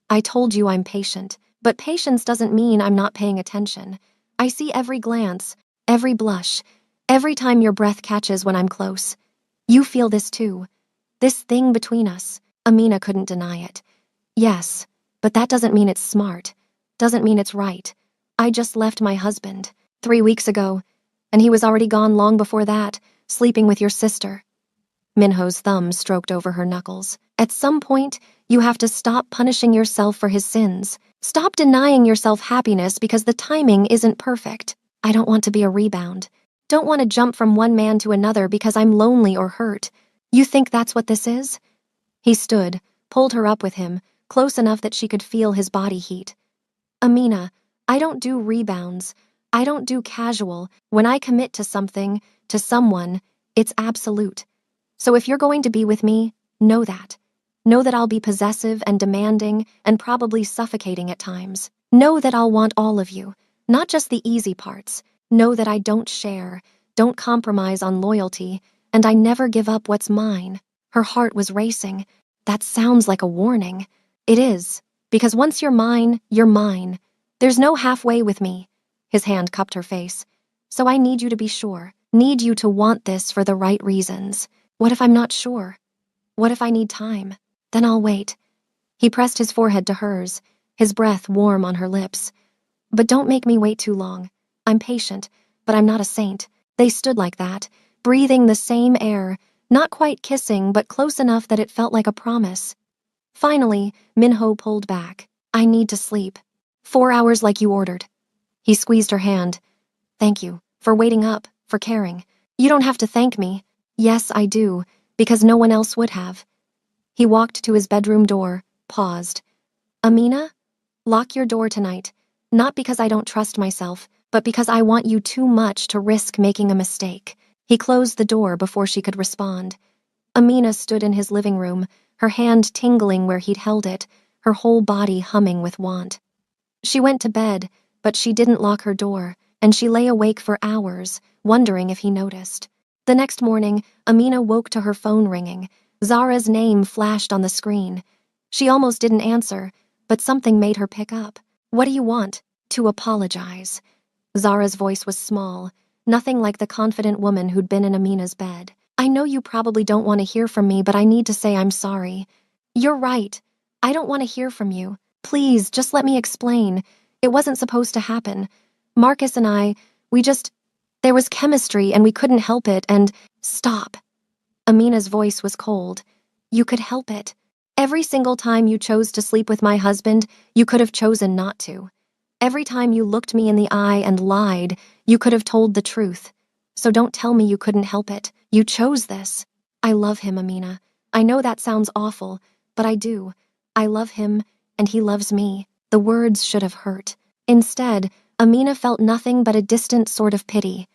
Speaker 1: I told you I'm patient, but patience doesn't mean I'm not paying attention. I see every glance, every blush, every time your breath catches when I'm close. You feel this too. This thing between us. Amina couldn't deny it. Yes, but that doesn't mean it's smart. Doesn't mean it's right. I just left my husband 3 weeks ago, and he was already gone long before that, sleeping with your sister. Minho's thumb stroked over her knuckles. At some point, you have to stop punishing yourself for his sins. Stop denying yourself happiness because the timing isn't perfect. I don't want to be a rebound. Don't want to jump from one man to another because I'm lonely or hurt. You think that's what this is? He stood, pulled her up with him, close enough that she could feel his body heat. Amina, I don't do rebounds. I don't do casual. When I commit to something, to someone, it's absolute. So if you're going to be with me, know that. Know that I'll be possessive and demanding and probably suffocating at times. Know that I'll want all of you, not just the easy parts. Know that I don't share, don't compromise on loyalty, and I never give up what's mine. Her heart was racing. That sounds like a warning. It is, because once you're mine, you're mine. There's no halfway with me. His hand cupped her face. So I need you to be sure. Need you to want this for the right reasons. What if I'm not sure? What if I need time? Then I'll wait. He pressed his forehead to hers, his breath warm on her lips. But don't make me wait too long. I'm patient, but I'm not a saint. They stood like that, breathing the same air, not quite kissing, but close enough that it felt like a promise. Finally, Minho pulled back. I need to sleep. 4 hours like you ordered. He squeezed her hand. Thank you, for waiting up, for caring. You don't have to thank me. Yes, I do, because no one else would have. He walked to his bedroom door, paused. Amina, lock your door tonight. Not because I don't trust myself, but because I want you too much to risk making a mistake. He closed the door before she could respond. Amina stood in his living room, her hand tingling where he'd held it, her whole body humming with want. She went to bed, but she didn't lock her door, and she lay awake for hours, wondering if he noticed. The next morning, Amina woke to her phone ringing. Zara's name flashed on the screen. She almost didn't answer, but something made her pick up. What do you want? To apologize. Zara's voice was small, nothing like the confident woman who'd been in Amina's bed. I know you probably don't want to hear from me, but I need to say I'm sorry. You're right. I don't want to hear from you. Please, just let me explain. It wasn't supposed to happen. Marcus and I, there was chemistry and we couldn't help it and... Stop. Amina's voice was cold. You could help it. Every single time you chose to sleep with my husband, you could have chosen not to. Every time you looked me in the eye and lied, you could have told the truth. So don't tell me you couldn't help it. You chose this. I love him, Amina. I know that sounds awful, but I do. I love him, and he loves me. The words should have hurt. Instead, Amina felt nothing but a distant sort of pity.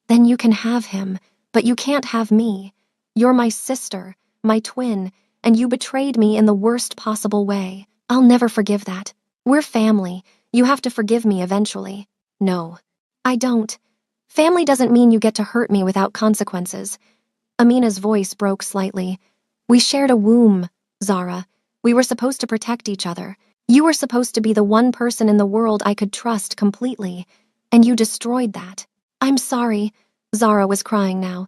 Speaker 1: Then you can have him, but you can't have me. You're my sister, my twin, and you betrayed me in the worst possible way. I'll never forgive that. We're family. You have to forgive me eventually. No, I don't. Family doesn't mean you get to hurt me without consequences. Amina's voice broke slightly. We shared a womb, Zara. We were supposed to protect each other. You were supposed to be the one person in the world I could trust completely, and you destroyed that. I'm sorry. Zara was crying now.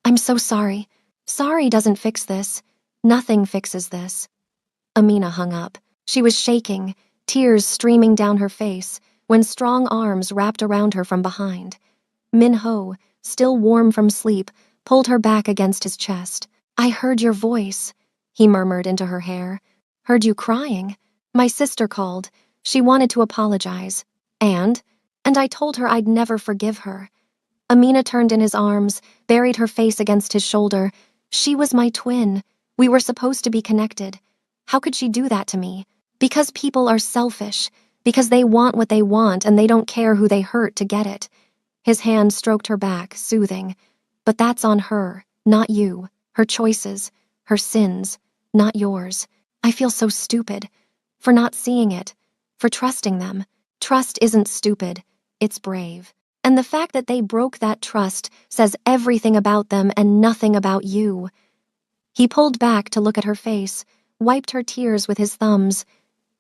Speaker 1: I'm so sorry. Sorry doesn't fix this. Nothing fixes this. Amina hung up. She was shaking, tears streaming down her face, when strong arms wrapped around her from behind. Min-ho, still warm from sleep, pulled her back against his chest. I heard your voice, he murmured into her hair. Heard you crying. My sister called. She wanted to apologize. And I told her I'd never forgive her. Amina turned in his arms, buried her face against his shoulder. She was my twin. We were supposed to be connected. How could she do that to me? Because people are selfish. Because they want what they want and they don't care who they hurt to get it. His hand stroked her back, soothing. But that's on her, not you. Her choices, her sins, not yours. I feel so stupid. For not seeing it. For trusting them. Trust isn't stupid. It's brave. And the fact that they broke that trust says everything about them and nothing about you. He pulled back to look at her face, wiped her tears with his thumbs.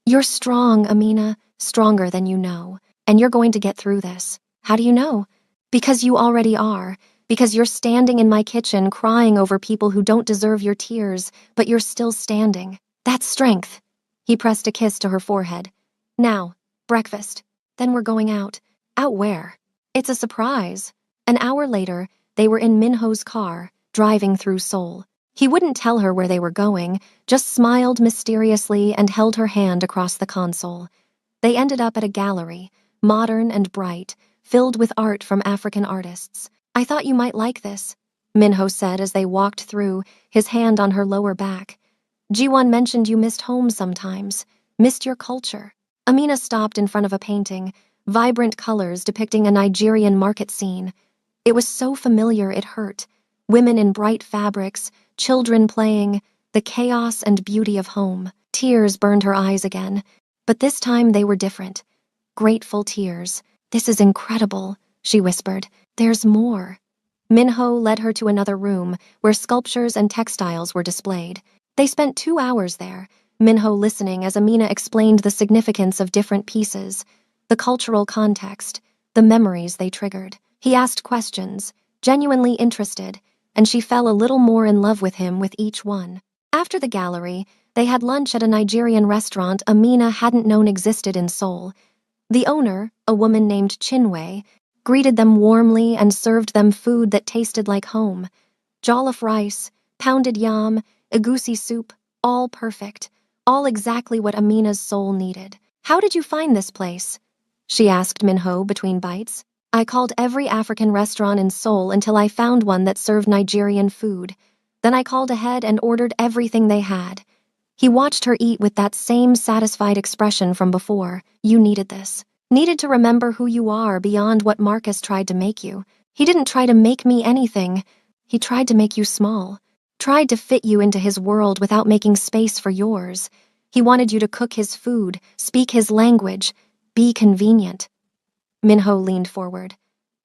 Speaker 1: You're strong, Amina, stronger than you know. And you're going to get through this. How do you know? Because you already are. Because you're standing in my kitchen crying over people who don't deserve your tears, but you're still standing. That's strength. He pressed a kiss to her forehead. Now, breakfast. Then we're going out. Out where? It's a surprise. An hour later, they were in Min-ho's car, driving through Seoul. He wouldn't tell her where they were going, just smiled mysteriously and held her hand across the console. They ended up at a gallery, modern and bright, filled with art from African artists. I thought you might like this, Min-ho said as they walked through, his hand on her lower back. Jiwon mentioned you missed home sometimes, missed your culture. Amina stopped in front of a painting, vibrant colors depicting a Nigerian market scene. It was so familiar it hurt. Women in bright fabrics, children playing, the chaos and beauty of home. Tears burned her eyes again, but this time they were different. Grateful tears. This is incredible, she whispered. There's more. Min-ho led her to another room where sculptures and textiles were displayed. They spent 2 hours there, Min-ho listening as Amina explained the significance of different pieces, the cultural context, the memories they triggered. He asked questions, genuinely interested, and she fell a little more in love with him with each one. After the gallery, they had lunch at a Nigerian restaurant Amina hadn't known existed in Seoul. The owner, a woman named Chinwei, greeted them warmly and served them food that tasted like home. Jollof rice, pounded yam, egusi soup, all perfect, all exactly what Amina's soul needed. How did you find this place? She asked Min-ho between bites. I called every African restaurant in Seoul until I found one that served Nigerian food. Then I called ahead and ordered everything they had. He watched her eat with that same satisfied expression from before. You needed this. Needed to remember who you are beyond what Marcus tried to make you. He didn't try to make me anything. He tried to make you small. Tried to fit you into his world without making space for yours. He wanted you to cook his food, speak his language, be convenient. Min-ho leaned forward.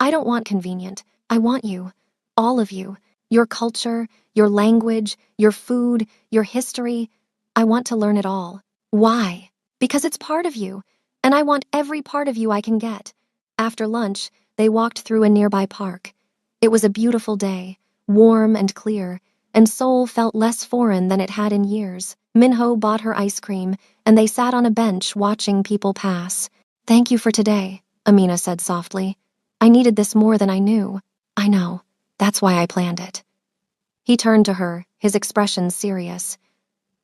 Speaker 1: I don't want convenient. I want you. All of you. Your culture, your language, your food, your history. I want to learn it all. Why? Because it's part of you, and I want every part of you I can get. After lunch, they walked through a nearby park. It was a beautiful day, warm and clear, and Seoul felt less foreign than it had in years. Min-ho bought her ice cream, and they sat on a bench watching people pass. Thank you for today, Amina said softly. I needed this more than I knew. I know. That's why I planned it. He turned to her, his expression serious.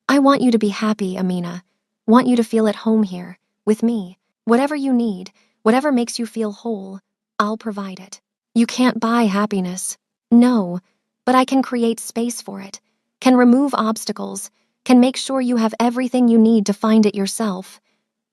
Speaker 1: I want you to be happy, Amina. Want you to feel at home here, with me. Whatever you need, whatever makes you feel whole, I'll provide it. You can't buy happiness. No, but I can create space for it, can remove obstacles, can make sure you have everything you need to find it yourself.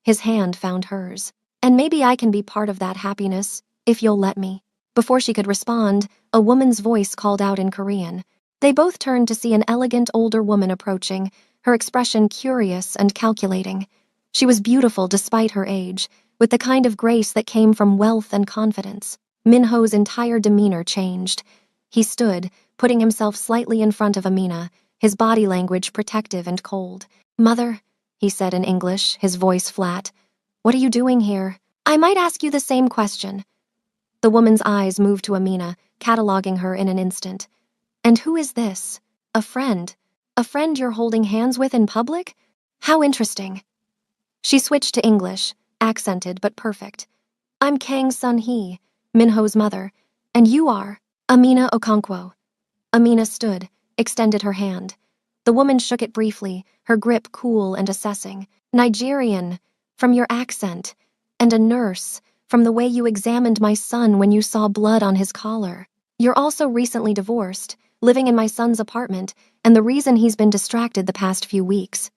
Speaker 1: His hand found hers. And maybe I can be part of that happiness, if you'll let me. Before she could respond, a woman's voice called out in Korean. They both turned to see an elegant older woman approaching, her expression curious and calculating. She was beautiful despite her age, with the kind of grace that came from wealth and confidence. Minho's entire demeanor changed. He stood, putting himself slightly in front of Amina, his body language protective and cold. "Mother," he said in English, his voice flat, "what are you doing here? I might ask you the same question." The woman's eyes moved to Amina, cataloging her in an instant. "And who is this? A friend? A friend you're holding hands with in public? How interesting." She switched to English, accented but perfect. "I'm Kang Sun-hee, Minho's mother, and you are Amina Okonkwo." Amina stood, extended her hand. The woman shook it briefly, her grip cool and assessing. "Nigerian, from your accent, and a nurse, from the way you examined my son when you saw blood on his collar. You're also recently divorced, living in my son's apartment, and the reason he's been distracted the past few weeks."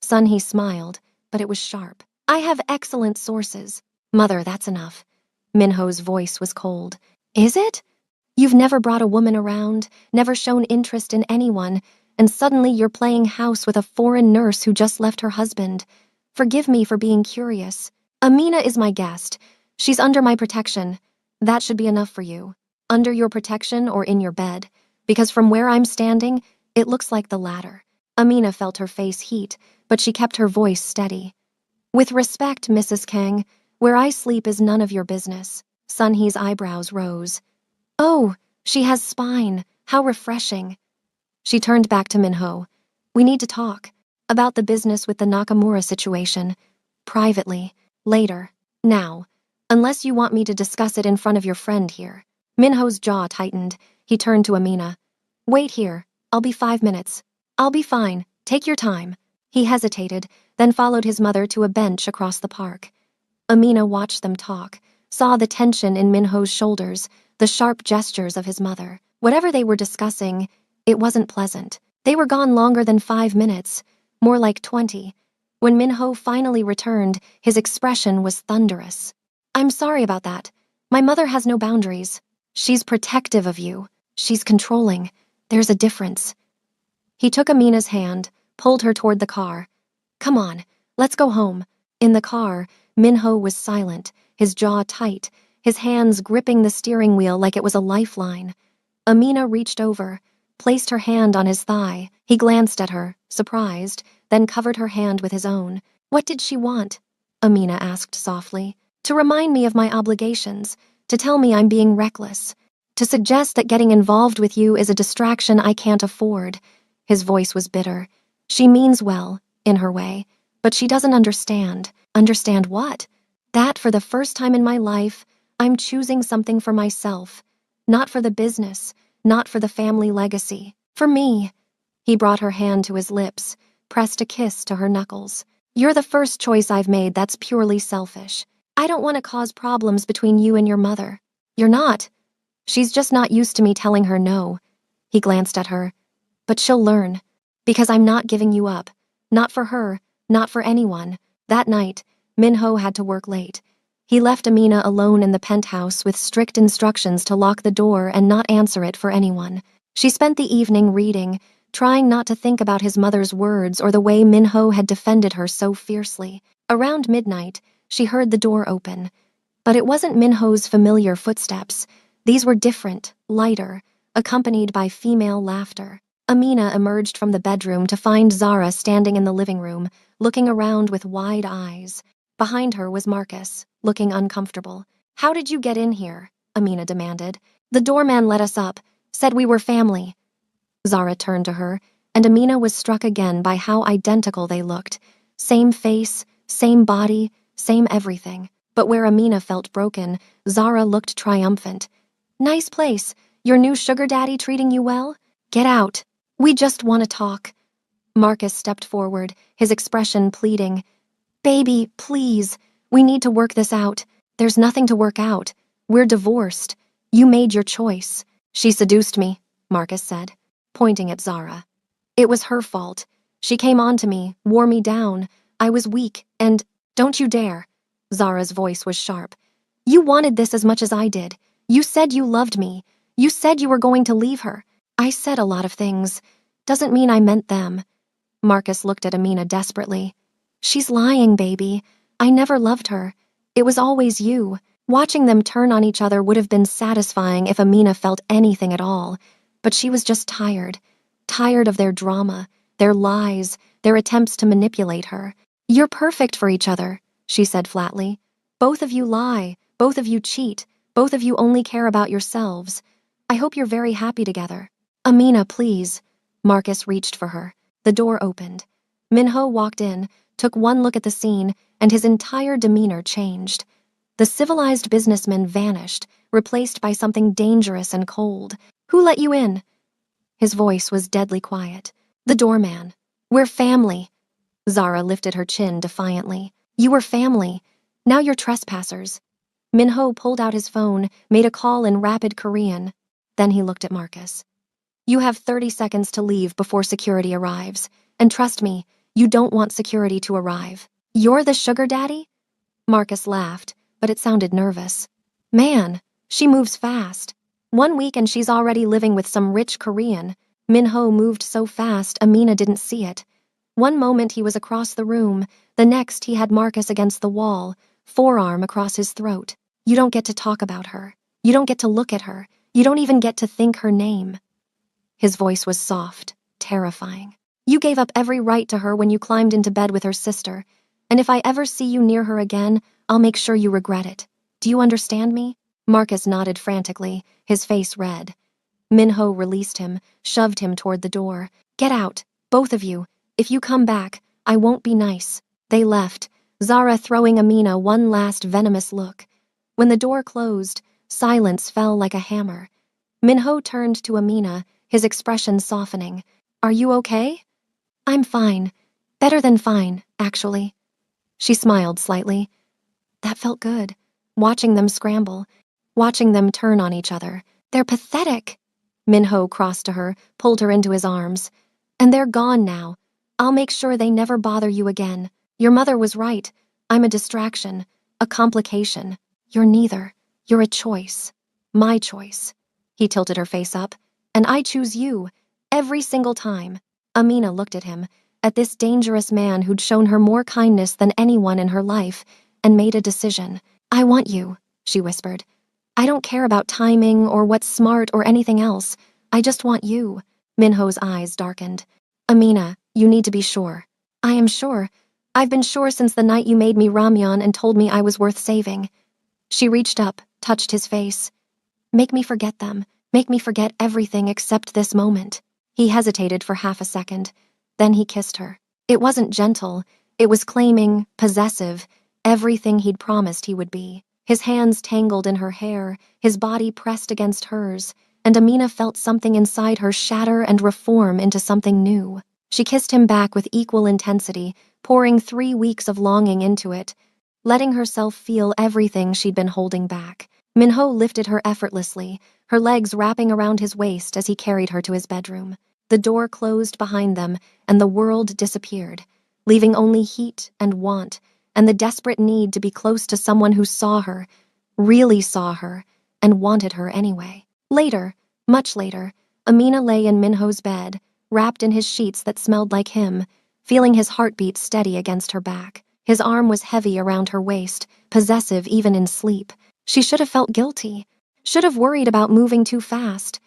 Speaker 1: Sun-hee smiled, but it was sharp. "I have excellent sources." "Mother, that's enough." Minho's voice was cold. "Is it? You've never brought a woman around, never shown interest in anyone, and suddenly you're playing house with a foreign nurse who just left her husband. Forgive me for being curious. Amina is my guest. She's under my protection. That should be enough for you. Under your protection or in your bed, because from where I'm standing, it looks like the latter." Amina felt her face heat, but she kept her voice steady. "With respect, Mrs. Kang, where I sleep is none of your business." Sun-hee's eyebrows rose. "Oh, she has spine. How refreshing." She turned back to Minho. "We need to talk. About the business with the Nakamura situation. Privately. Later. Now. Unless you want me to discuss it in front of your friend here." Minho's jaw tightened. He turned to Amina. "Wait here. I'll be 5 minutes." "I'll be fine. Take your time." He hesitated, then followed his mother to a bench across the park. Amina watched them talk, saw the tension in Minho's shoulders, the sharp gestures of his mother. Whatever they were discussing, it wasn't pleasant. They were gone longer than 5 minutes, more like 20. When Minho finally returned, his expression was thunderous. "I'm sorry about that. My mother has no boundaries. She's protective of you. She's controlling. There's a difference." He took Amina's hand, pulled her toward the car. "Come on, let's go home." In the car, Minho was silent, his jaw tight, his hands gripping the steering wheel like it was a lifeline. Amina reached over, placed her hand on his thigh. He glanced at her, surprised, then covered her hand with his own. "What did she want?" Amina asked softly. "To remind me of my obligations, to tell me I'm being reckless, to suggest that getting involved with you is a distraction I can't afford." His voice was bitter. "She means well, in her way, but she doesn't understand." "Understand what?" "That for the first time in my life, I'm choosing something for myself. Not for the business, not for the family legacy. For me." He brought her hand to his lips, pressed a kiss to her knuckles. "You're the first choice I've made that's purely selfish. I don't want to cause problems between you and your mother." "You're not. She's just not used to me telling her no." He glanced at her. "But she'll learn. Because I'm not giving you up. Not for her, not for anyone." That night, Minho had to work late. He left Amina alone in the penthouse with strict instructions to lock the door and not answer it for anyone. She spent the evening reading, trying not to think about his mother's words or the way Minho had defended her so fiercely. Around midnight, she heard the door open. But it wasn't Minho's familiar footsteps. These were different, lighter, accompanied by female laughter. Amina emerged from the bedroom to find Zara standing in the living room, looking around with wide eyes. Behind her was Marcus, looking uncomfortable. "How did you get in here?" Amina demanded. "The doorman let us up, said we were family." Zara turned to her, and Amina was struck again by how identical they looked. Same face, same body, same everything. But where Amina felt broken, Zara looked triumphant. "Nice place. Your new sugar daddy treating you well? Get out. We just want to talk." Marcus stepped forward, his expression pleading. "Baby, please. We need to work this out." "There's nothing to work out. We're divorced. You made your choice." "She seduced me," Marcus said, pointing at Zara. "It was her fault. She came on to me, wore me down. I was weak, and don't you dare." Zara's voice was sharp. "You wanted this as much as I did. You said you loved me. You said you were going to leave her." "I said a lot of things. Doesn't mean I meant them." Marcus looked at Amina desperately. She's lying, baby. I never loved her. It was always you. Watching them turn on each other would have been satisfying if Amina felt anything at all, but she was just tired. Tired of their drama, their lies, their attempts to manipulate her. You're perfect for each other, she said flatly. Both of you lie, both of you cheat, both of you only care about yourselves. I hope you're very happy together. Amina, please. Marcus reached for her. The door opened. Minho walked in, took one look at the scene, and his entire demeanor changed. The civilized businessman vanished, replaced by something dangerous and cold. Who let you in? His voice was deadly quiet. The doorman. We're family. Zara lifted her chin defiantly. You were family. Now you're trespassers. Minho pulled out his phone, made a call in rapid Korean. Then he looked at Marcus. You have 30 seconds to leave before security arrives. And trust me, you don't want security to arrive. You're the sugar daddy? Marcus laughed, but it sounded nervous. Man, she moves fast. 1 week and she's already living with some rich Korean. Minho moved so fast Amina didn't see it. One moment he was across the room, the next he had Marcus against the wall, forearm across his throat. You don't get to talk about her. You don't get to look at her. You don't even get to think her name. His voice was soft, terrifying. You gave up every right to her when you climbed into bed with her sister, and if I ever see you near her again, I'll make sure you regret it. Do you understand me? Marcus nodded frantically, his face red. Minho released him, shoved him toward the door. Get out, both of you. If you come back, I won't be nice. They left, Zara throwing Amina one last venomous look. When the door closed, silence fell like a hammer. Minho turned to Amina, his expression softening. Are you okay? I'm fine. Better than fine, actually. She smiled slightly. That felt good. Watching them scramble, watching them turn on each other. They're pathetic. Minho crossed to her, pulled her into his arms. And they're gone now. I'll make sure they never bother you again. Your mother was right. I'm a distraction, a complication. You're neither. You're a choice. My choice. He tilted her face up. And I choose you. Every single time. Amina looked at him, at this dangerous man who'd shown her more kindness than anyone in her life, and made a decision. I want you, she whispered. I don't care about timing or what's smart or anything else. I just want you. Minho's eyes darkened. Amina, you need to be sure. I am sure. I've been sure since the night you made me ramyeon and told me I was worth saving. She reached up, touched his face. Make me forget them. Make me forget everything except this moment. He hesitated for half a second. Then he kissed her. It wasn't gentle. It was claiming, possessive, everything he'd promised he would be. His hands tangled in her hair, his body pressed against hers, and Amina felt something inside her shatter and reform into something new. She kissed him back with equal intensity, pouring 3 weeks of longing into it, letting herself feel everything she'd been holding back. Minho lifted her effortlessly, her legs wrapping around his waist as he carried her to his bedroom. The door closed behind them, and the world disappeared, leaving only heat and want, and the desperate need to be close to someone who saw her, really saw her, and wanted her anyway. Later, much later, Amina lay in Minho's bed, wrapped in his sheets that smelled like him, feeling his heartbeat steady against her back. His arm was heavy around her waist, possessive even in sleep. She should have felt guilty, should have worried about moving too fast,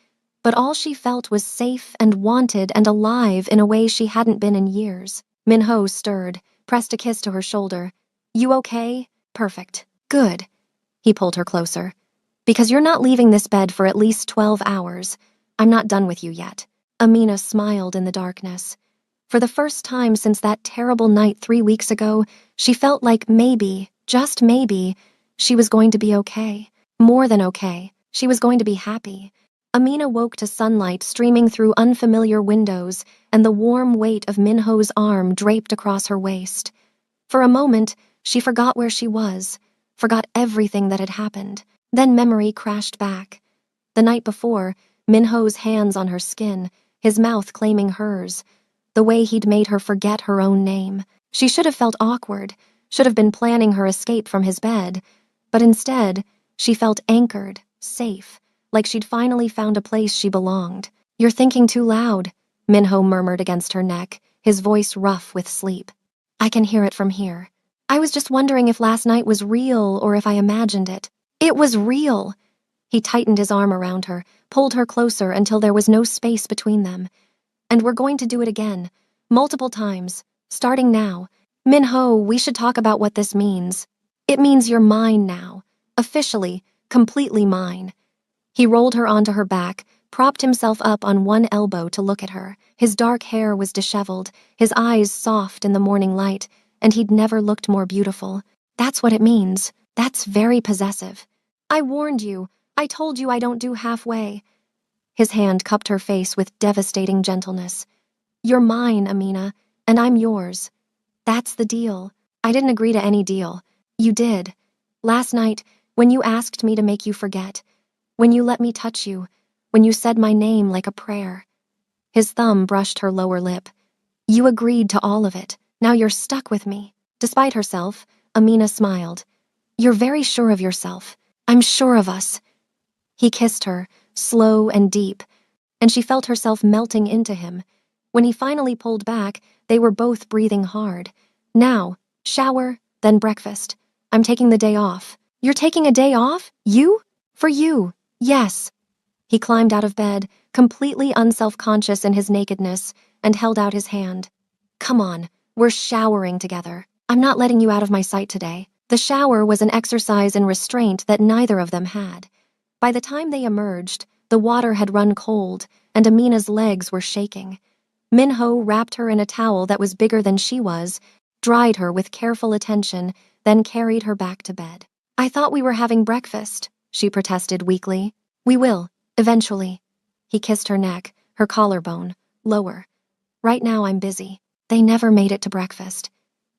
Speaker 1: but all she felt was safe and wanted and alive in a way she hadn't been in years. Minho stirred, pressed a kiss to her shoulder. You okay? Perfect. Good. He pulled her closer. Because you're not leaving this bed for at least 12 hours. I'm not done with you yet. Amina smiled in the darkness. For the first time since that terrible night 3 weeks ago, she felt like maybe, just maybe, she was going to be okay. More than okay. She was going to be happy. Amina woke to sunlight streaming through unfamiliar windows and the warm weight of Minho's arm draped across her waist. For a moment, she forgot where she was, forgot everything that had happened. Then memory crashed back. The night before, Minho's hands on her skin, his mouth claiming hers, the way he'd made her forget her own name. She should have felt awkward, should have been planning her escape from his bed, but instead, she felt anchored, safe, like she'd finally found a place she belonged. You're thinking too loud, Minho murmured against her neck, his voice rough with sleep. I can hear it from here. I was just wondering if last night was real or if I imagined it. It was real. He tightened his arm around her, pulled her closer until there was no space between them. And we're going to do it again, multiple times, starting now. Minho, we should talk about what this means. It means you're mine now. Officially, completely mine. He rolled her onto her back, propped himself up on one elbow to look at her. His dark hair was disheveled, his eyes soft in the morning light, and he'd never looked more beautiful. That's what it means. That's very possessive. I warned you. I told you I don't do halfway. His hand cupped her face with devastating gentleness. You're mine, Amina, and I'm yours. That's the deal. I didn't agree to any deal. You did. Last night, when you asked me to make you forget, when you let me touch you, when you said my name like a prayer. His thumb brushed her lower lip. You agreed to all of it. Now you're stuck with me. Despite herself, Amina smiled. You're very sure of yourself. I'm sure of us. He kissed her, slow and deep, and she felt herself melting into him. When he finally pulled back, they were both breathing hard. Now, shower, then breakfast. I'm taking the day off. You're taking a day off? You? For you. Yes. He climbed out of bed, completely unself-conscious in his nakedness, and held out his hand. Come on, we're showering together. I'm not letting you out of my sight today. The shower was an exercise in restraint that neither of them had. By the time they emerged, the water had run cold, and Amina's legs were shaking. Minho wrapped her in a towel that was bigger than she was, dried her with careful attention, then carried her back to bed. I thought we were having breakfast, she protested weakly. We will, eventually. He kissed her neck, her collarbone, lower. Right now I'm busy. They never made it to breakfast.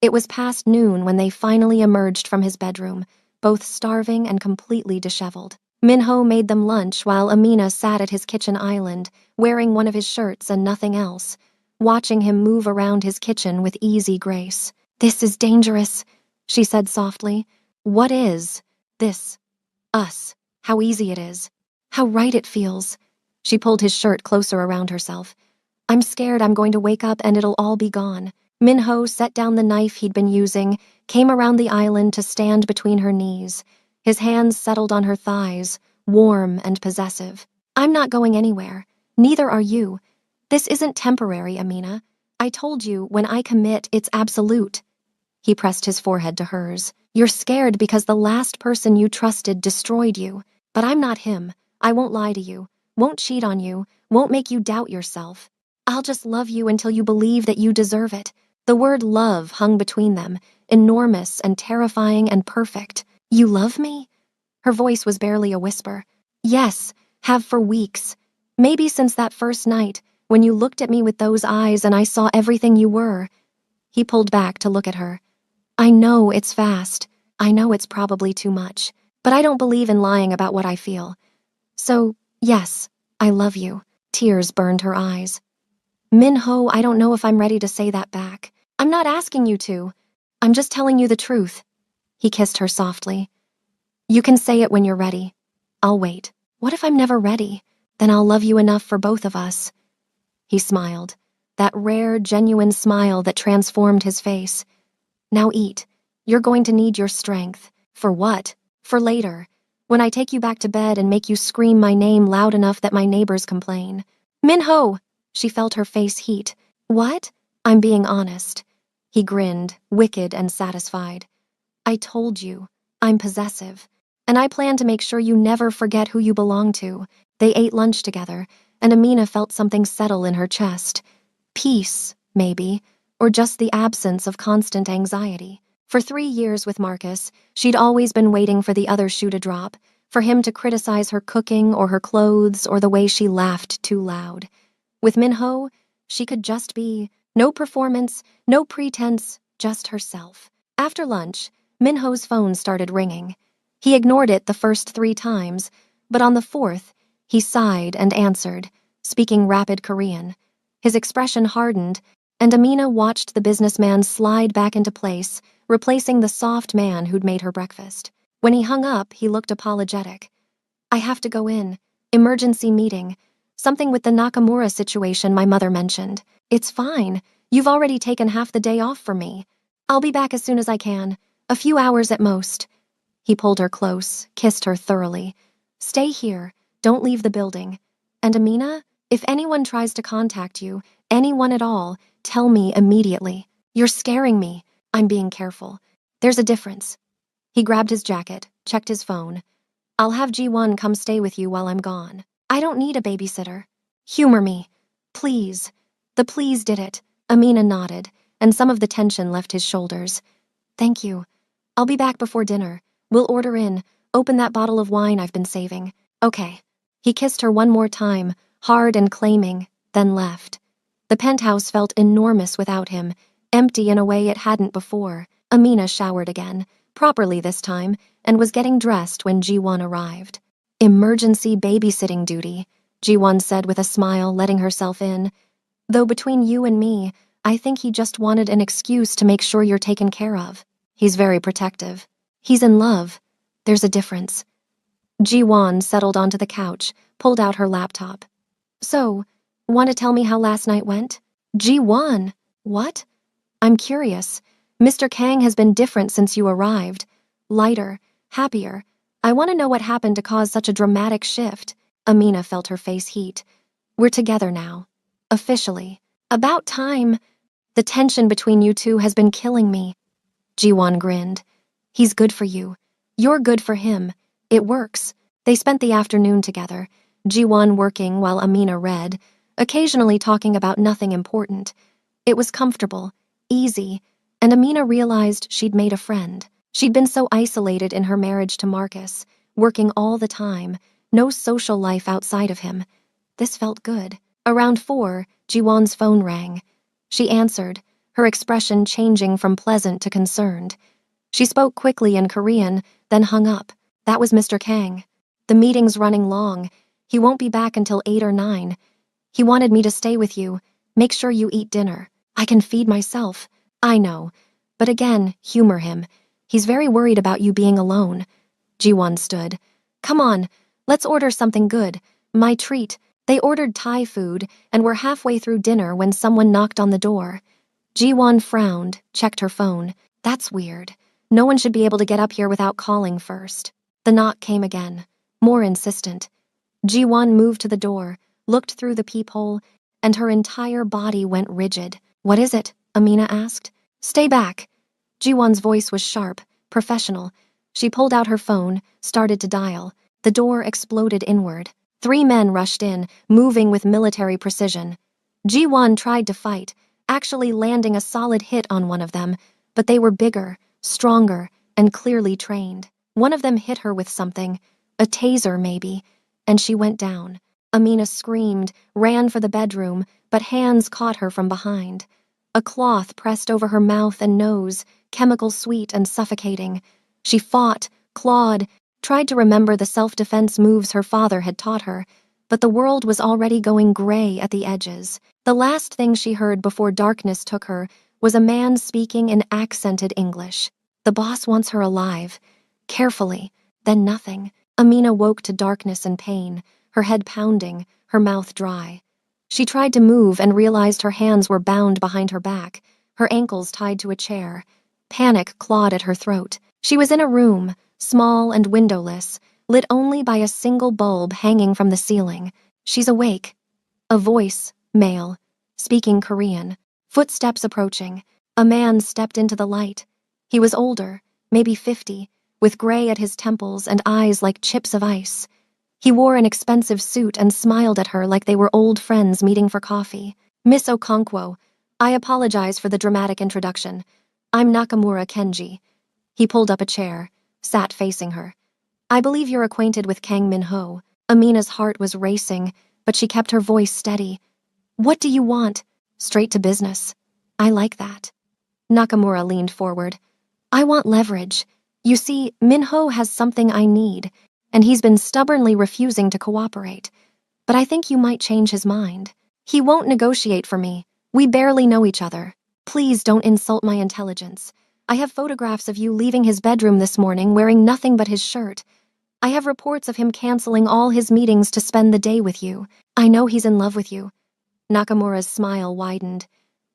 Speaker 1: It was past noon when they finally emerged from his bedroom, both starving and completely disheveled. Minho made them lunch while Amina sat at his kitchen island, wearing one of his shirts and nothing else, watching him move around his kitchen with easy grace. This is dangerous, she said softly. What is this? Us. How easy it is. How right it feels. She pulled his shirt closer around herself. I'm scared I'm going to wake up and it'll all be gone. Minho set down the knife he'd been using, came around the island to stand between her knees. His hands settled on her thighs, warm and possessive. I'm not going anywhere. Neither are you. This isn't temporary, Amina. I told you, when I commit, it's absolute. He pressed his forehead to hers. You're scared because the last person you trusted destroyed you. But I'm not him. I won't lie to you, won't cheat on you, won't make you doubt yourself. I'll just love you until you believe that you deserve it. The word love hung between them, enormous and terrifying and perfect. You love me? Her voice was barely a whisper. Yes, have for weeks. Maybe since that first night, when you looked at me with those eyes and I saw everything you were. He pulled back to look at her. I know it's fast. I know it's probably too much. But I don't believe in lying about what I feel. So, yes, I love you. Tears burned her eyes. Minho, I don't know if I'm ready to say that back. I'm not asking you to. I'm just telling you the truth. He kissed her softly. You can say it when you're ready. I'll wait. What if I'm never ready? Then I'll love you enough for both of us. He smiled, that rare, genuine smile that transformed his face. Now eat. You're going to need your strength. For what? For later. When I take you back to bed and make you scream my name loud enough that my neighbors complain. Minho! She felt her face heat. What? I'm being honest. He grinned, wicked and satisfied. I told you. I'm possessive. And I plan to make sure you never forget who you belong to. They ate lunch together, and Amina felt something settle in her chest. Peace, maybe, or just the absence of constant anxiety. For 3 years with Marcus, she'd always been waiting for the other shoe to drop, for him to criticize her cooking or her clothes or the way she laughed too loud. With Minho, she could just be, no performance, no pretense, just herself. After lunch, Minho's phone started ringing. He ignored it the first 3 times, but on the 4th, he sighed and answered, speaking rapid Korean. His expression hardened, and Amina watched the businessman slide back into place, replacing the soft man who'd made her breakfast. When he hung up, he looked apologetic. I have to go in. Emergency meeting. Something with the Nakamura situation my mother mentioned. It's fine. You've already taken half the day off for me. I'll be back as soon as I can. A few hours at most. He pulled her close, kissed her thoroughly. Stay here. Don't leave the building. And Amina, if anyone tries to contact you, anyone at all, tell me immediately. You're scaring me. I'm being careful. There's a difference. He grabbed his jacket, checked his phone. I'll have G1 come stay with you while I'm gone. I don't need a babysitter. Humor me. Please. The please did it. Amina nodded, and some of the tension left his shoulders. Thank you. I'll be back before dinner. We'll order in. Open that bottle of wine I've been saving. Okay. He kissed her one more time, hard and claiming, then left. The penthouse felt enormous without him, empty in a way it hadn't before. Amina showered again, properly this time, and was getting dressed when G1 arrived. Emergency babysitting duty, G1 said with a smile, letting herself in. Though between you and me, I think he just wanted an excuse to make sure you're taken care of. He's very protective. He's in love. There's a difference. Ji-won settled onto the couch, pulled out her laptop. So, want to tell me how last night went? Ji-won, what? I'm curious. Mr. Kang has been different since you arrived. Lighter, happier. I want to know what happened to cause such a dramatic shift. Amina felt her face heat. We're together now. Officially. About time. The tension between you two has been killing me. Ji-won grinned. He's good for you. You're good for him. It works. They spent the afternoon together, Ji-won working while Amina read, occasionally talking about nothing important. It was comfortable, easy, and Amina realized she'd made a friend. She'd been so isolated in her marriage to Marcus, working all the time, no social life outside of him. This felt good. Around 4, Ji-won's phone rang. She answered, her expression changing from pleasant to concerned. She spoke quickly in Korean, then hung up. That was Mr. Kang. The meeting's running long. He won't be back until 8 or 9. He wanted me to stay with you. Make sure you eat dinner. I can feed myself. I know. But again, humor him. He's very worried about you being alone. Ji-won stood. Come on, let's order something good. My treat. They ordered Thai food and were halfway through dinner when someone knocked on the door. Ji-won frowned, checked her phone. That's weird. No one should be able to get up here without calling first. The knock came again, more insistent. Ji-won moved to the door, looked through the peephole, and her entire body went rigid. What is it? Amina asked. Stay back. Ji-won's voice was sharp, professional. She pulled out her phone, started to dial. The door exploded inward. 3 men rushed in, moving with military precision. Ji-won tried to fight, actually landing a solid hit on one of them, but they were bigger, stronger, and clearly trained. One of them hit her with something, a taser maybe, and she went down. Amina screamed, ran for the bedroom, but hands caught her from behind. A cloth pressed over her mouth and nose, chemical sweet and suffocating. She fought, clawed, tried to remember the self-defense moves her father had taught her, but the world was already going gray at the edges. The last thing she heard before darkness took her was a man speaking in accented English. The boss wants her alive. Carefully, then nothing. Amina woke to darkness and pain, her head pounding, her mouth dry. She tried to move and realized her hands were bound behind her back, her ankles tied to a chair. Panic clawed at her throat. She was in a room, small and windowless, lit only by a single bulb hanging from the ceiling. She's awake. A voice, male, speaking Korean. Footsteps approaching. A man stepped into the light. He was older, maybe 50, with gray at his temples and eyes like chips of ice. He wore an expensive suit and smiled at her like they were old friends meeting for coffee. Miss Okonkwo, I apologize for the dramatic introduction. I'm Nakamura Kenji. He pulled up a chair, sat facing her. I believe you're acquainted with Kang Min-ho. Amina's heart was racing, but she kept her voice steady. What do you want? Straight to business. I like that. Nakamura leaned forward. I want leverage. You see, Min-ho has something I need, and he's been stubbornly refusing to cooperate. But I think you might change his mind. He won't negotiate for me. We barely know each other. Please don't insult my intelligence. I have photographs of you leaving his bedroom this morning wearing nothing but his shirt. I have reports of him canceling all his meetings to spend the day with you. I know he's in love with you. Nakamura's smile widened.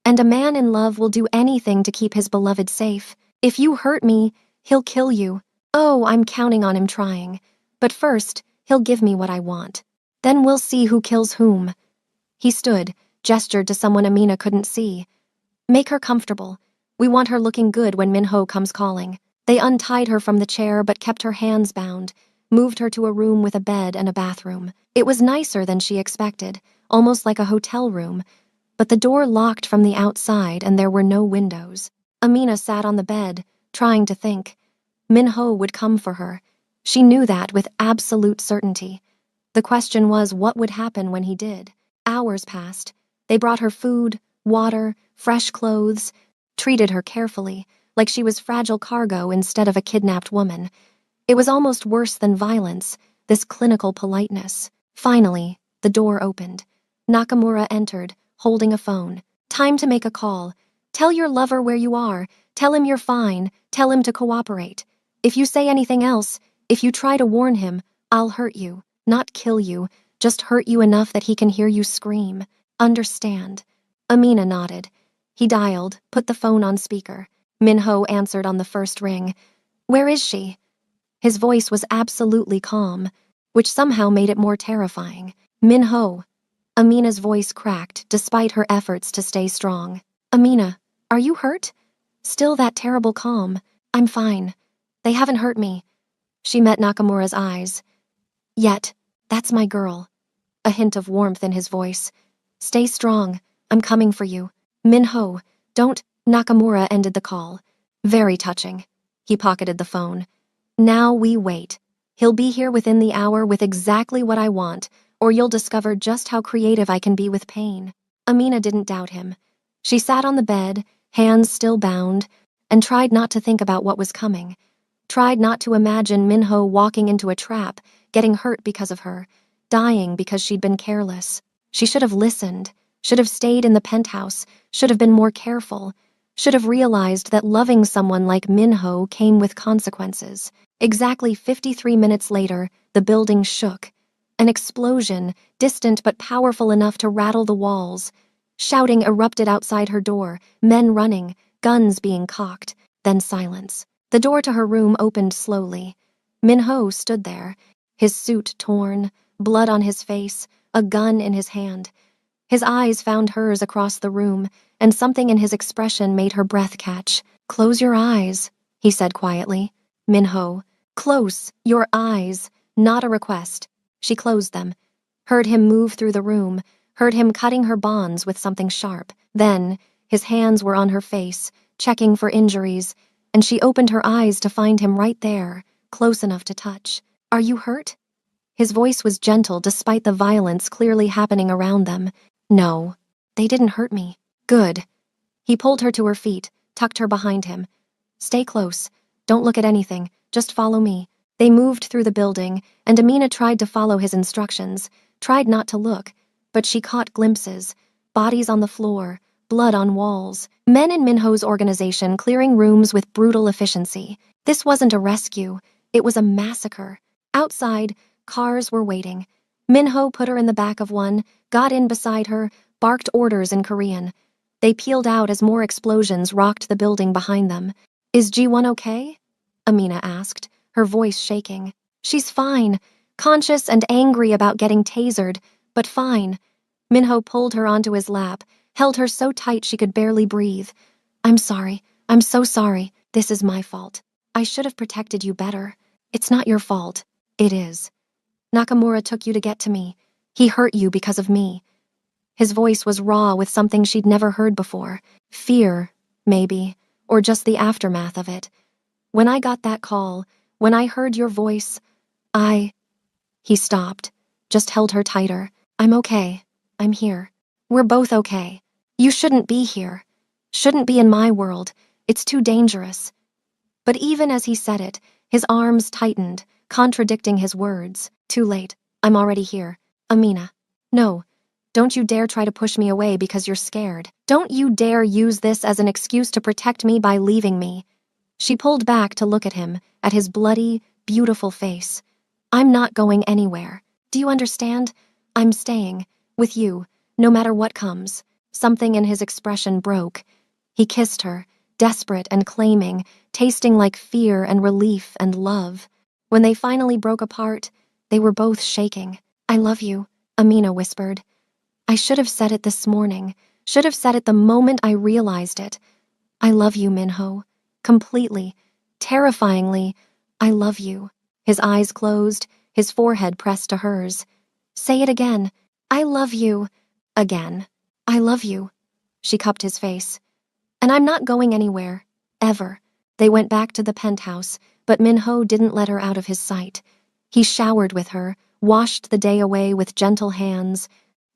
Speaker 1: And a man in love will do anything to keep his beloved safe. If you hurt me, he'll kill you. Oh, I'm counting on him trying. But first, he'll give me what I want. Then we'll see who kills whom." He stood, gestured to someone Amina couldn't see. "Make her comfortable. We want her looking good when Minho comes calling." They untied her from the chair but kept her hands bound, moved her to a room with a bed and a bathroom. It was nicer than she expected, almost like a hotel room, but the door locked from the outside and there were no windows. Amina sat on the bed, trying to think. Minho would come for her. She knew that with absolute certainty. The question was what would happen when he did. Hours passed. They brought her food, water, fresh clothes, treated her carefully, like she was fragile cargo instead of a kidnapped woman. It was almost worse than violence, this clinical politeness. Finally, the door opened. Nakamura entered, holding a phone. "Time to make a call. Tell your lover where you are. Tell him you're fine. Tell him to cooperate. If you say anything else, if you try to warn him, I'll hurt you. Not kill you, just hurt you enough that he can hear you scream. Understand?" Amina nodded. He dialed, put the phone on speaker. Minho answered on the first ring. "Where is she?" His voice was absolutely calm, which somehow made it more terrifying. "Minho." Amina's voice cracked, despite her efforts to stay strong. "Amina, are you hurt?" Still that terrible calm. "I'm fine. They haven't hurt me." She met Nakamura's eyes. "Yet, that's my girl." A hint of warmth in his voice. "Stay strong. I'm coming for you." "Minho, don't." Nakamura ended the call. "Very touching." He pocketed the phone. "Now we wait. He'll be here within the hour with exactly what I want, or you'll discover just how creative I can be with pain." Amina didn't doubt him. She sat on the bed, hands still bound, and tried not to think about what was coming. Tried not to imagine Minho walking into a trap, getting hurt because of her, dying because she'd been careless. She should have listened, should have stayed in the penthouse, should have been more careful, should have realized that loving someone like Minho came with consequences. Exactly 53 minutes later, the building shook. An explosion, distant but powerful enough to rattle the walls. Shouting erupted outside her door, men running, guns being cocked, then silence. The door to her room opened slowly. Minho stood there, his suit torn, blood on his face, a gun in his hand. His eyes found hers across the room, and something in his expression made her breath catch. "Close your eyes," he said quietly. "Minho, close your eyes." Not a request. She closed them. Heard him move through the room, heard him cutting her bonds with something sharp. Then, his hands were on her face, checking for injuries, and she opened her eyes to find him right there, close enough to touch. "Are you hurt?" His voice was gentle despite the violence clearly happening around them. "No, they didn't hurt me." "Good." He pulled her to her feet, tucked her behind him. "Stay close. Don't look at anything. Just follow me." They moved through the building, and Amina tried to follow his instructions, tried not to look, but she caught glimpses. Bodies on the floor, blood on walls. Men in Minho's organization clearing rooms with brutal efficiency. This wasn't a rescue. It was a massacre. Outside, cars were waiting. Minho put her in the back of one, got in beside her, barked orders in Korean. They peeled out as more explosions rocked the building behind them. "Is G1 okay?" Amina asked, her voice shaking. "She's fine, conscious and angry about getting tasered, but fine." Minho pulled her onto his lap, held her so tight she could barely breathe. "I'm sorry. I'm so sorry. This is my fault. I should have protected you better. It's not your fault. It is. Nakamura took you to get to me. He hurt you because of me." His voice was raw with something she'd never heard before. Fear, maybe, or just the aftermath of it. "When I got that call, when I heard your voice, He stopped, just held her tighter. "I'm okay. I'm here. We're both okay. You shouldn't be here. Shouldn't be in my world. It's too dangerous." But even as he said it, his arms tightened, contradicting his words. "Too late. I'm already here. Amina. No. Don't you dare try to push me away because you're scared. Don't you dare use this as an excuse to protect me by leaving me." She pulled back to look at him, at his bloody, beautiful face. "I'm not going anywhere. Do you understand? I'm staying, with you, no matter what comes." Something in his expression broke. He kissed her, desperate and claiming, tasting like fear and relief and love. When they finally broke apart, they were both shaking. "I love you," Amina whispered. "I should have said it this morning, should have said it the moment I realized it. I love you, Minho. Completely, terrifyingly, I love you." His eyes closed, his forehead pressed to hers. "Say it again. I love you." Again. "I love you." She cupped his face. "And I'm not going anywhere. Ever." They went back to the penthouse, but Minho didn't let her out of his sight. He showered with her, washed the day away with gentle hands,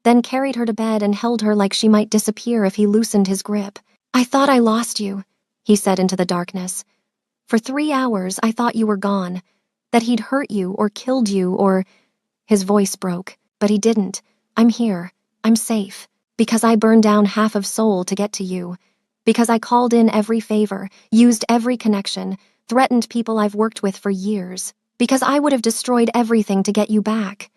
Speaker 1: then carried her to bed and held her like she might disappear if he loosened his grip. "I thought I lost you," he said into the darkness. "For 3 hours I thought you were gone, that he'd hurt you or killed you or—" His voice broke, but he didn't. "I'm here. I'm safe. Because I burned down half of Seoul to get to you. Because I called in every favor, used every connection, threatened people I've worked with for years. Because I would have destroyed everything to get you back."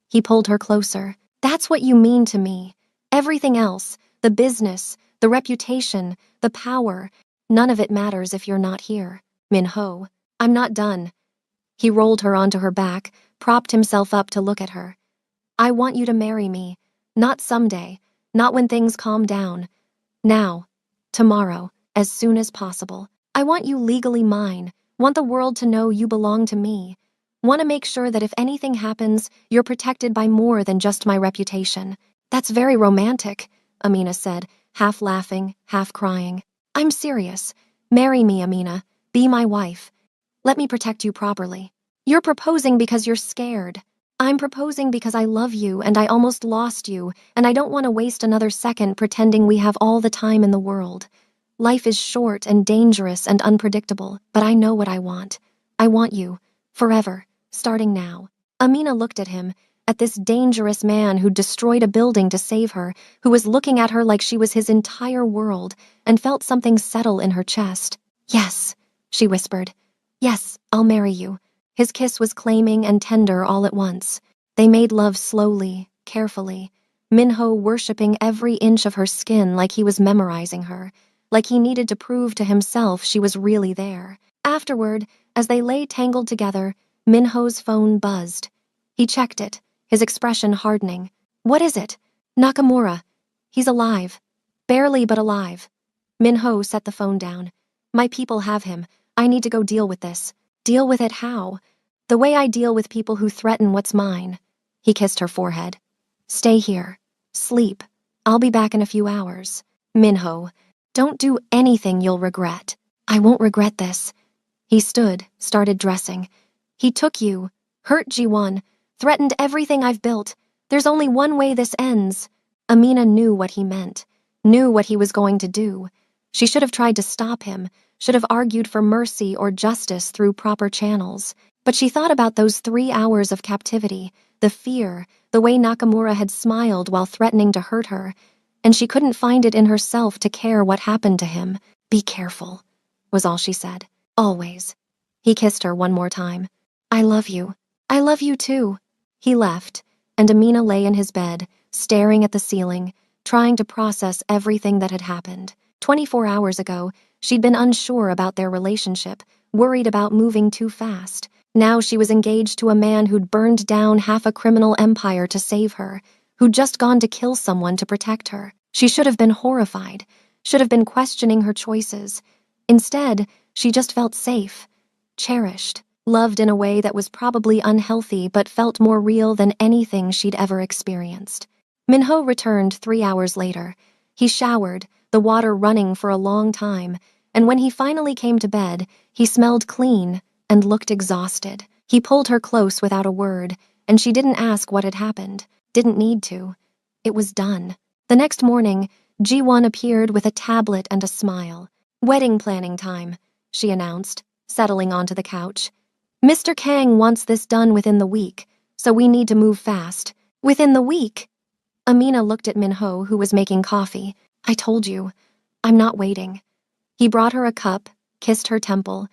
Speaker 1: He pulled her closer. "That's what you mean to me. Everything else, the business, the reputation, the power, none of it matters if you're not here. Minho, I'm not done." He rolled her onto her back, propped himself up to look at her. "I want you to marry me. Not someday, not when things calm down. Now. Tomorrow, as soon as possible. I want you legally mine, want the world to know you belong to me. Want to make sure that if anything happens, you're protected by more than just my reputation." "That's very romantic," Amina said, half laughing, half crying. "I'm serious. Marry me, Amina. Be my wife. Let me protect you properly." "You're proposing because you're scared. I'm proposing because I love you and I almost lost you, and I don't want to waste another second pretending we have all the time in the world. Life is short and dangerous and unpredictable, but I know what I want. I want you. Forever. Starting now." Amina looked at him, at this dangerous man who'd destroyed a building to save her, who was looking at her like she was his entire world, and felt something settle in her chest. "Yes," she whispered. "Yes, I'll marry you." His kiss was claiming and tender all at once. They made love slowly, carefully, Minho worshipping every inch of her skin like he was memorizing her, like he needed to prove to himself she was really there. Afterward, as they lay tangled together, Minho's phone buzzed. He checked it, his expression hardening. "What is it?" "Nakamura. He's alive. Barely, but alive." Minho set the phone down. "My people have him. I need to go deal with this." "Deal with it how?" "The way I deal with people who threaten what's mine." He kissed her forehead. "Stay here. Sleep. I'll be back in a few hours." "Minho, don't do anything you'll regret." "I won't regret this." He stood, started dressing. "He took you, hurt Ji-won, threatened everything I've built. There's only one way this ends." Amina knew what he meant, knew what he was going to do. She should have tried to stop him, should have argued for mercy or justice through proper channels. But she thought about those 3 hours of captivity, the fear, the way Nakamura had smiled while threatening to hurt her, and she couldn't find it in herself to care what happened to him. "Be careful," was all she said. "Always." He kissed her one more time. "I love you. I love you too." He left, and Amina lay in his bed, staring at the ceiling, trying to process everything that had happened. 24 hours ago, she'd been unsure about their relationship, worried about moving too fast. Now she was engaged to a man who'd burned down half a criminal empire to save her, who'd just gone to kill someone to protect her. She should have been horrified, should have been questioning her choices. Instead, she just felt safe, cherished, loved in a way that was probably unhealthy but felt more real than anything she'd ever experienced. Minho returned 3 hours later. He showered, the water running for a long time, and when he finally came to bed, he smelled clean and looked exhausted. He pulled her close without a word, and she didn't ask what had happened, didn't need to. It was done. The next morning, Ji-won appeared with a tablet and a smile. "Wedding planning time," she announced, settling onto the couch. "Mr. Kang wants this done within the week, so we need to move fast." "Within the week?" Amina looked at Minho, who was making coffee. "I told you. I'm not waiting." He brought her a cup, kissed her temple.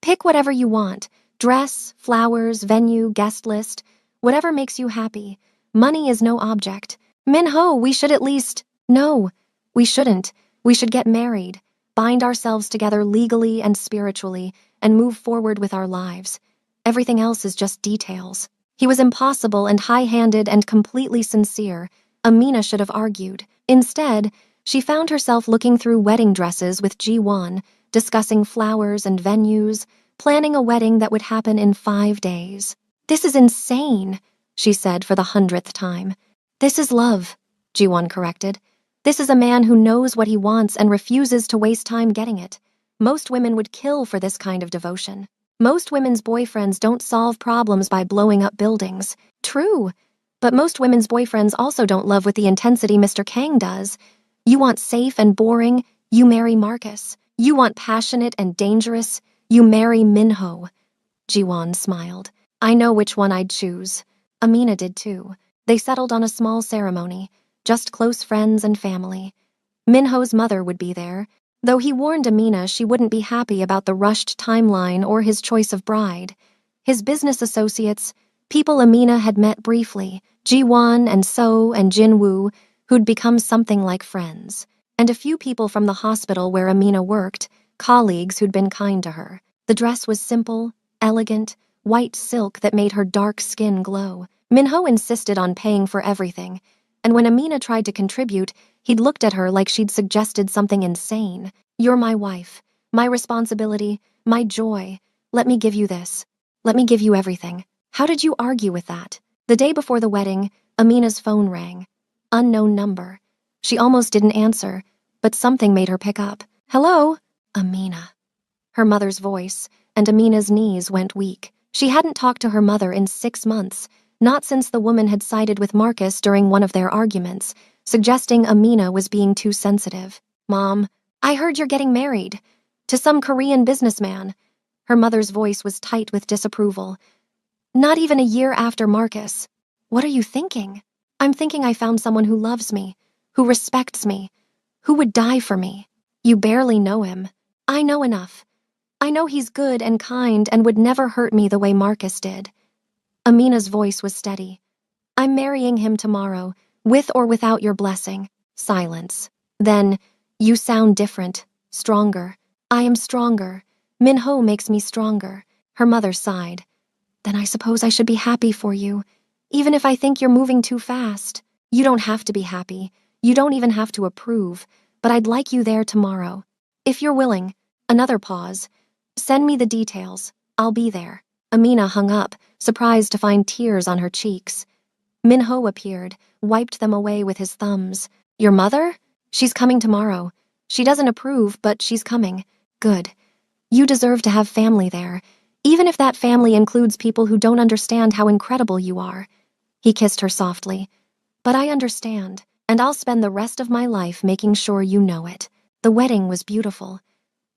Speaker 1: "Pick whatever you want. Dress, flowers, venue, guest list. Whatever makes you happy. Money is no object." "Minho, we should at least—" "No." We shouldn't. We should get married, bind ourselves together legally and spiritually, and move forward with our lives. Everything else is just details. He was impossible and high-handed and completely sincere. Amina should have argued. Instead, she found herself looking through wedding dresses with Ji-won, discussing flowers and venues, planning a wedding that would happen in 5 days. "This is insane," she said for the 100th time. "This is love," Ji-won corrected. "This is a man who knows what he wants and refuses to waste time getting it. Most women would kill for this kind of devotion. Most women's boyfriends don't solve problems by blowing up buildings." True, but most women's boyfriends also don't love with the intensity Mr. Kang does. You want safe and boring, you marry Marcus. You want passionate and dangerous, you marry Minho. Ji-won smiled. "I know which one I'd choose." Amina did too. They settled on a small ceremony, just close friends and family. Minho's mother would be there, though he warned Amina she wouldn't be happy about the rushed timeline or his choice of bride. His business associates, people Amina had met briefly, Ji-won and So and Jin-woo, who'd become something like friends, and a few people from the hospital where Amina worked, colleagues who'd been kind to her. The dress was simple, elegant, white silk that made her dark skin glow. Minho insisted on paying for everything, and when Amina tried to contribute, he'd looked at her like she'd suggested something insane. "You're my wife, my responsibility, my joy. Let me give you this. Let me give you everything." How did you argue with that? The day before the wedding, Amina's phone rang. Unknown number. She almost didn't answer, but something made her pick up. "Hello?" Amina. Her mother's voice, and Amina's knees went weak. She hadn't talked to her mother in 6 months, not since the woman had sided with Marcus during one of their arguments, suggesting Amina was being too sensitive. "Mom, I heard you're getting married. To some Korean businessman." Her mother's voice was tight with disapproval. "Not even a year after Marcus. What are you thinking?" "I'm thinking I found someone who loves me, who respects me, who would die for me." "You barely know him." "I know enough. I know he's good and kind and would never hurt me the way Marcus did." Amina's voice was steady. "I'm marrying him tomorrow, with or without your blessing." Silence. Then, "You sound different, stronger." "I am stronger. Minho makes me stronger." Her mother sighed. "Then I suppose I should be happy for you, even if I think you're moving too fast." "You don't have to be happy. You don't even have to approve, but I'd like you there tomorrow. If you're willing." Another pause. "Send me the details. I'll be there." Amina hung up, surprised to find tears on her cheeks. Minho appeared, wiped them away with his thumbs. "Your mother? She's coming tomorrow. She doesn't approve, but she's coming." "Good. You deserve to have family there, even if that family includes people who don't understand how incredible you are." He kissed her softly. "But I understand, and I'll spend the rest of my life making sure you know it." The wedding was beautiful.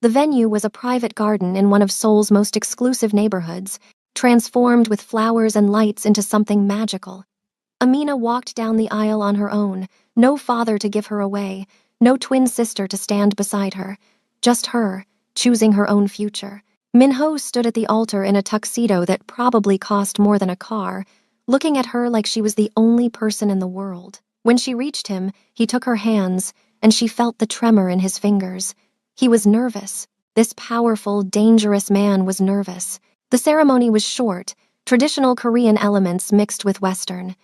Speaker 1: The venue was a private garden in one of Seoul's most exclusive neighborhoods, transformed with flowers and lights into something magical. Amina walked down the aisle on her own, no father to give her away, no twin sister to stand beside her, just her, choosing her own future. Minho stood at the altar in a tuxedo that probably cost more than a car, looking at her like she was the only person in the world. When she reached him, he took her hands, and she felt the tremor in his fingers. He was nervous. This powerful, dangerous man was nervous. The ceremony was short, traditional Korean elements mixed with Western.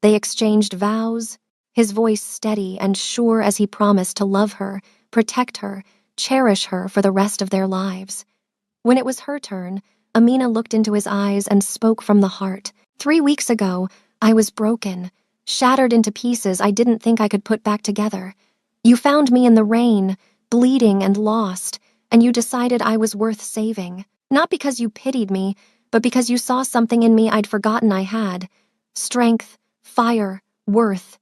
Speaker 1: They exchanged vows, his voice steady and sure as he promised to love her, protect her, cherish her for the rest of their lives. When it was her turn, Amina looked into his eyes and spoke from the heart. "3 weeks ago, I was broken, shattered into pieces I didn't think I could put back together. You found me in the rain, bleeding and lost, and you decided I was worth saving. Not because you pitied me, but because you saw something in me I'd forgotten I had. Strength, fire, worth.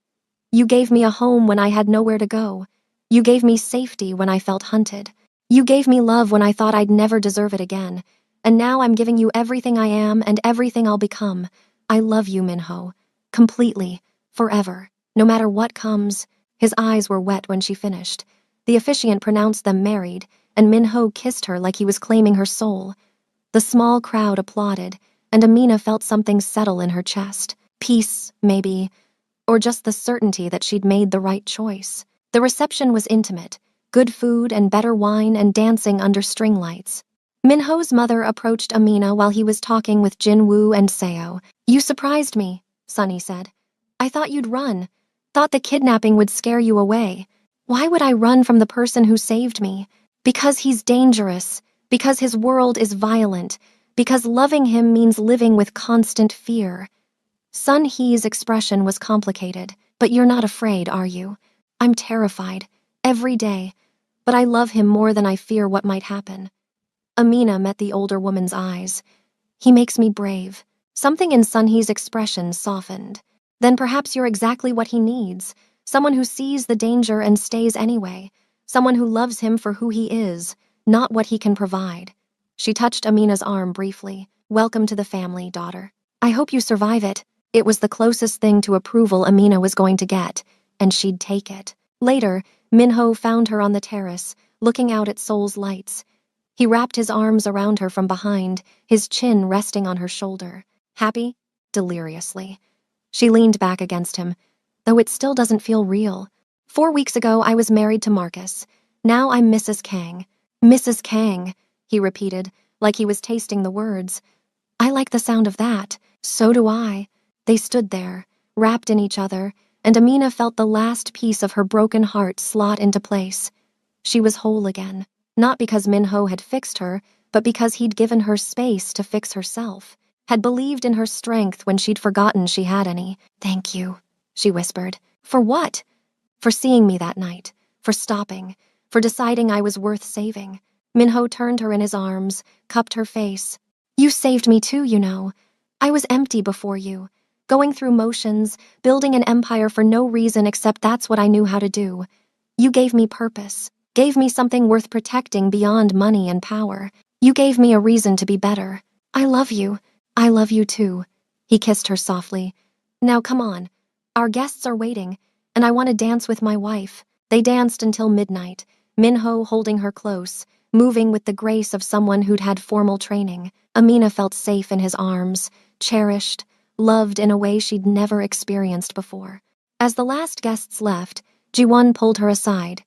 Speaker 1: You gave me a home when I had nowhere to go. You gave me safety when I felt hunted. You gave me love when I thought I'd never deserve it again. And now I'm giving you everything I am and everything I'll become. I love you, Minho. Completely. Forever. No matter what comes." His eyes were wet when she finished. The officiant pronounced them married, and Minho kissed her like he was claiming her soul. The small crowd applauded, and Amina felt something settle in her chest. Peace, maybe, or just the certainty that she'd made the right choice. The reception was intimate, good food and better wine and dancing under string lights. Minho's mother approached Amina while he was talking with Jinwoo and Seo. "You surprised me," Sunny said. "I thought you'd run. Thought the kidnapping would scare you away. Why would I run from the person who saved me? Because he's dangerous, because his world is violent, because loving him means living with constant fear." Sun Hee's expression was complicated. "But you're not afraid, are you?" "I'm terrified, every day, but I love him more than I fear what might happen." Amina met the older woman's eyes. "He makes me brave." Something in Sun Hee's expression softened. "Then perhaps you're exactly what he needs. Someone who sees the danger and stays anyway. Someone who loves him for who he is, not what he can provide." She touched Amina's arm briefly. "Welcome to the family, daughter. I hope you survive it." It was the closest thing to approval Amina was going to get, and she'd take it. Later, Minho found her on the terrace, looking out at Seoul's lights. He wrapped his arms around her from behind, his chin resting on her shoulder. "Happy?" Deliriously. She leaned back against him. "Though it still doesn't feel real. 4 weeks ago, I was married to Marcus. Now I'm Mrs. Kang." "Mrs. Kang," he repeated, like he was tasting the words. "I like the sound of that." "So do I." They stood there, wrapped in each other, and Amina felt the last piece of her broken heart slot into place. She was whole again, not because Minho had fixed her, but because he'd given her space to fix herself, had believed in her strength when she'd forgotten she had any. "Thank you," she whispered. "For what?" "For seeing me that night, for stopping, for deciding I was worth saving." Minho turned her in his arms, cupped her face. "You saved me too, you know. I was empty before you. Going through motions, building an empire for no reason except that's what I knew how to do. You gave me purpose, gave me something worth protecting beyond money and power. You gave me a reason to be better. I love you. I love you too." He kissed her softly. "Now come on. Our guests are waiting, and I want to dance with my wife." They danced until midnight, Minho holding her close, moving with the grace of someone who'd had formal training. Amina felt safe in his arms, cherished, loved in a way she'd never experienced before. As the last guests left, Jiwon pulled her aside.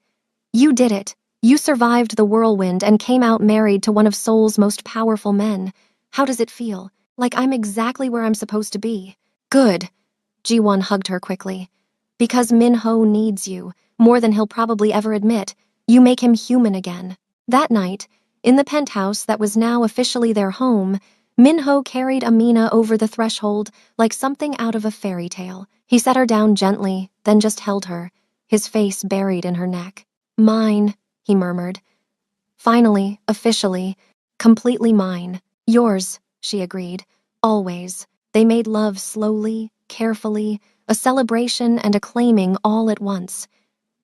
Speaker 1: "You did it. You survived the whirlwind and came out married to one of Seoul's most powerful men. How does it feel? Like I'm exactly where I'm supposed to be." "Good." Jiwon hugged her quickly. "Because Minho needs you, more than he'll probably ever admit. You make him human again." That night, in the penthouse that was now officially their home, Minho carried Amina over the threshold like something out of a fairy tale. He set her down gently, then just held her, his face buried in her neck. "Mine," he murmured. "Finally, officially, completely mine." "Yours," she agreed. "Always." They made love slowly, carefully, a celebration and a claiming all at once.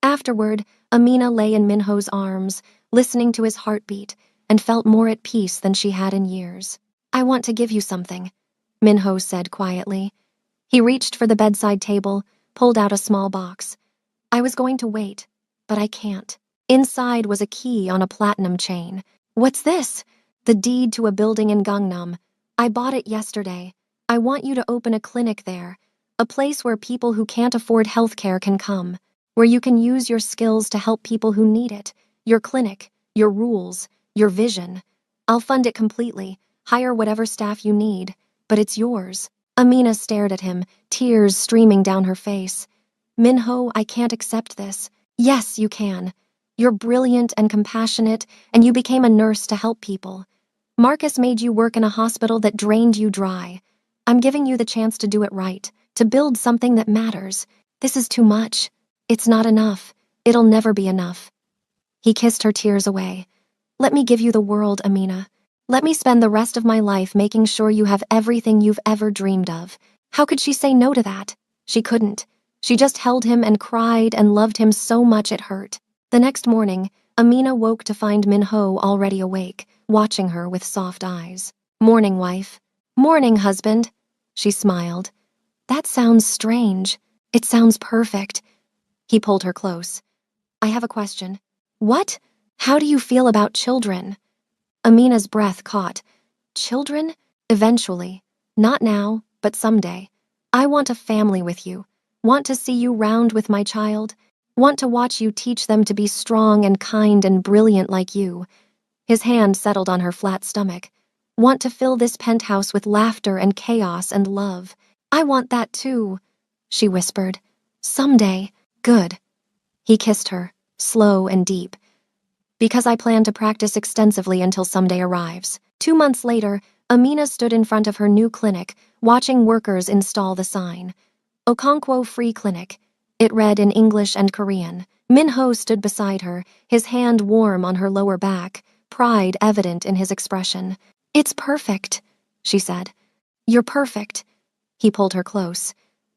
Speaker 1: Afterward, Amina lay in Minho's arms, listening to his heartbeat, and felt more at peace than she had in years. "I want to give you something," Minho said quietly. He reached for the bedside table, pulled out a small box. "I was going to wait, but I can't." Inside was a key on a platinum chain. "What's this?" "The deed to a building in Gangnam. I bought it yesterday. I want you to open a clinic there, a place where people who can't afford healthcare can come, where you can use your skills to help people who need it, your clinic, your rules, your vision. I'll fund it completely, hire whatever staff you need, but it's yours." Amina stared at him, tears streaming down her face. "Minho, I can't accept this." "Yes, you can. You're brilliant and compassionate, and you became a nurse to help people. Marcus made you work in a hospital that drained you dry. I'm giving you the chance to do it right, to build something that matters. This is too much. It's not enough. It'll never be enough." He kissed her tears away. "Let me give you the world, Amina. Let me spend the rest of my life making sure you have everything you've ever dreamed of." How could she say no to that? She couldn't. She just held him and cried and loved him so much it hurt. The next morning, Amina woke to find Minho already awake, watching her with soft eyes. "Morning, wife." "Morning, husband." She smiled. "That sounds strange. It sounds perfect." He pulled her close. "I have a question." "What? How do you feel about children?" Amina's breath caught. "Children? Eventually. Not now, but someday. I want a family with you. Want to see you round with my child." Want to watch you teach them to be strong and kind and brilliant like you." His hand settled on her flat stomach. "Want to fill this penthouse with laughter and chaos and love." "I want that too," she whispered. "Someday." "Good." He kissed her, slow and deep. "Because I plan to practice extensively until someday arrives." 2 months later, Amina stood in front of her new clinic, watching workers install the sign. "Okonkwo Free Clinic." It read in English and Korean. Minho stood beside her, his hand warm on her lower back, pride evident in his expression. "It's perfect," she said. "You're perfect." He pulled her close.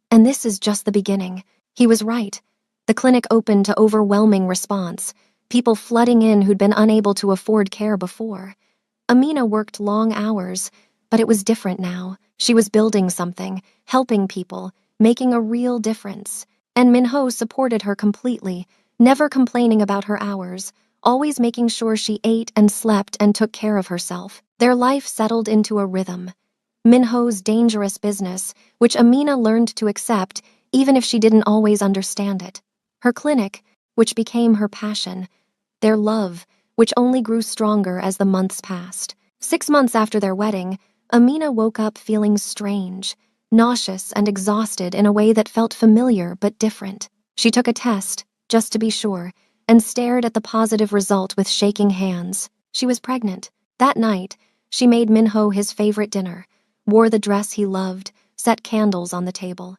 Speaker 1: "And this is just the beginning." He was right. The clinic opened to overwhelming response, people flooding in who'd been unable to afford care before. Amina worked long hours, but it was different now. She was building something, helping people, making a real difference. And Minho supported her completely, never complaining about her hours, always making sure she ate and slept and took care of herself. Their life settled into a rhythm. Minho's dangerous business, which Amina learned to accept even if she didn't always understand it. Her clinic, which became her passion. Their love, which only grew stronger as the months passed. 6 months after their wedding, Amina woke up feeling strange, nauseous and exhausted in a way that felt familiar but different. She took a test, just to be sure, and stared at the positive result with shaking hands. She was pregnant. That night, she made Minho his favorite dinner, wore the dress he loved, set candles on the table.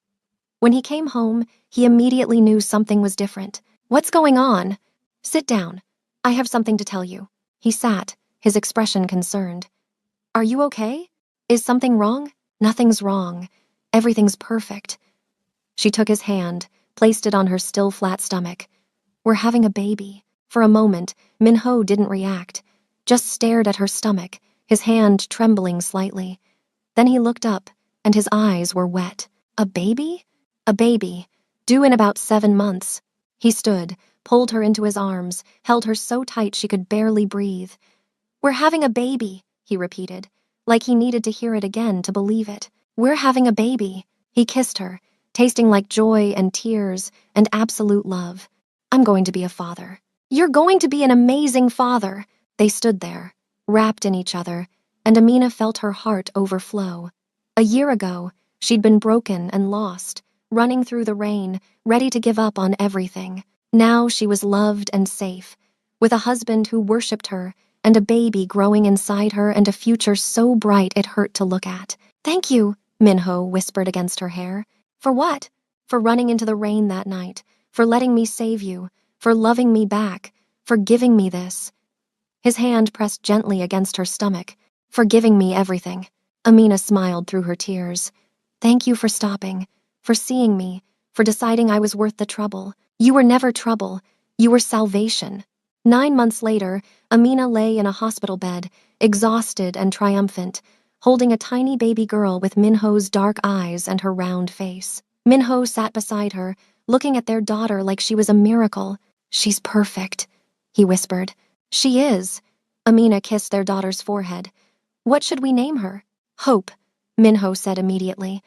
Speaker 1: When he came home, he immediately knew something was different. "What's going on?" "Sit down. I have something to tell you." He sat, his expression concerned. "Are you okay? Is something wrong?" "Nothing's wrong. Everything's perfect." She took his hand, placed it on her still flat stomach. "We're having a baby." For a moment, Minho didn't react, just stared at her stomach, his hand trembling slightly. Then he looked up, and his eyes were wet. "A baby?" "A baby, due in about 7 months." He stood, pulled her into his arms, held her so tight she could barely breathe. "We're having a baby," he repeated, like he needed to hear it again to believe it. "We're having a baby." He kissed her, tasting like joy and tears and absolute love. "I'm going to be a father." "You're going to be an amazing father." They stood there, wrapped in each other, and Amina felt her heart overflow. A year ago, she'd been broken and lost, running through the rain, ready to give up on everything. Now she was loved and safe, with a husband who worshipped her, and a baby growing inside her and a future so bright it hurt to look at. "Thank you," Minho whispered against her hair. "For what?" "For running into the rain that night, for letting me save you, for loving me back, for giving me this." His hand pressed gently against her stomach. "For giving me everything." Amina smiled through her tears. "Thank you for stopping, for seeing me, for deciding I was worth the trouble. You were never trouble. You were salvation." 9 months later, Amina lay in a hospital bed, exhausted and triumphant, holding a tiny baby girl with Minho's dark eyes and her round face. Minho sat beside her, looking at their daughter like she was a miracle. "She's perfect," he whispered. "She is." Amina kissed their daughter's forehead. "What should we name her?" "Hope," Minho said immediately.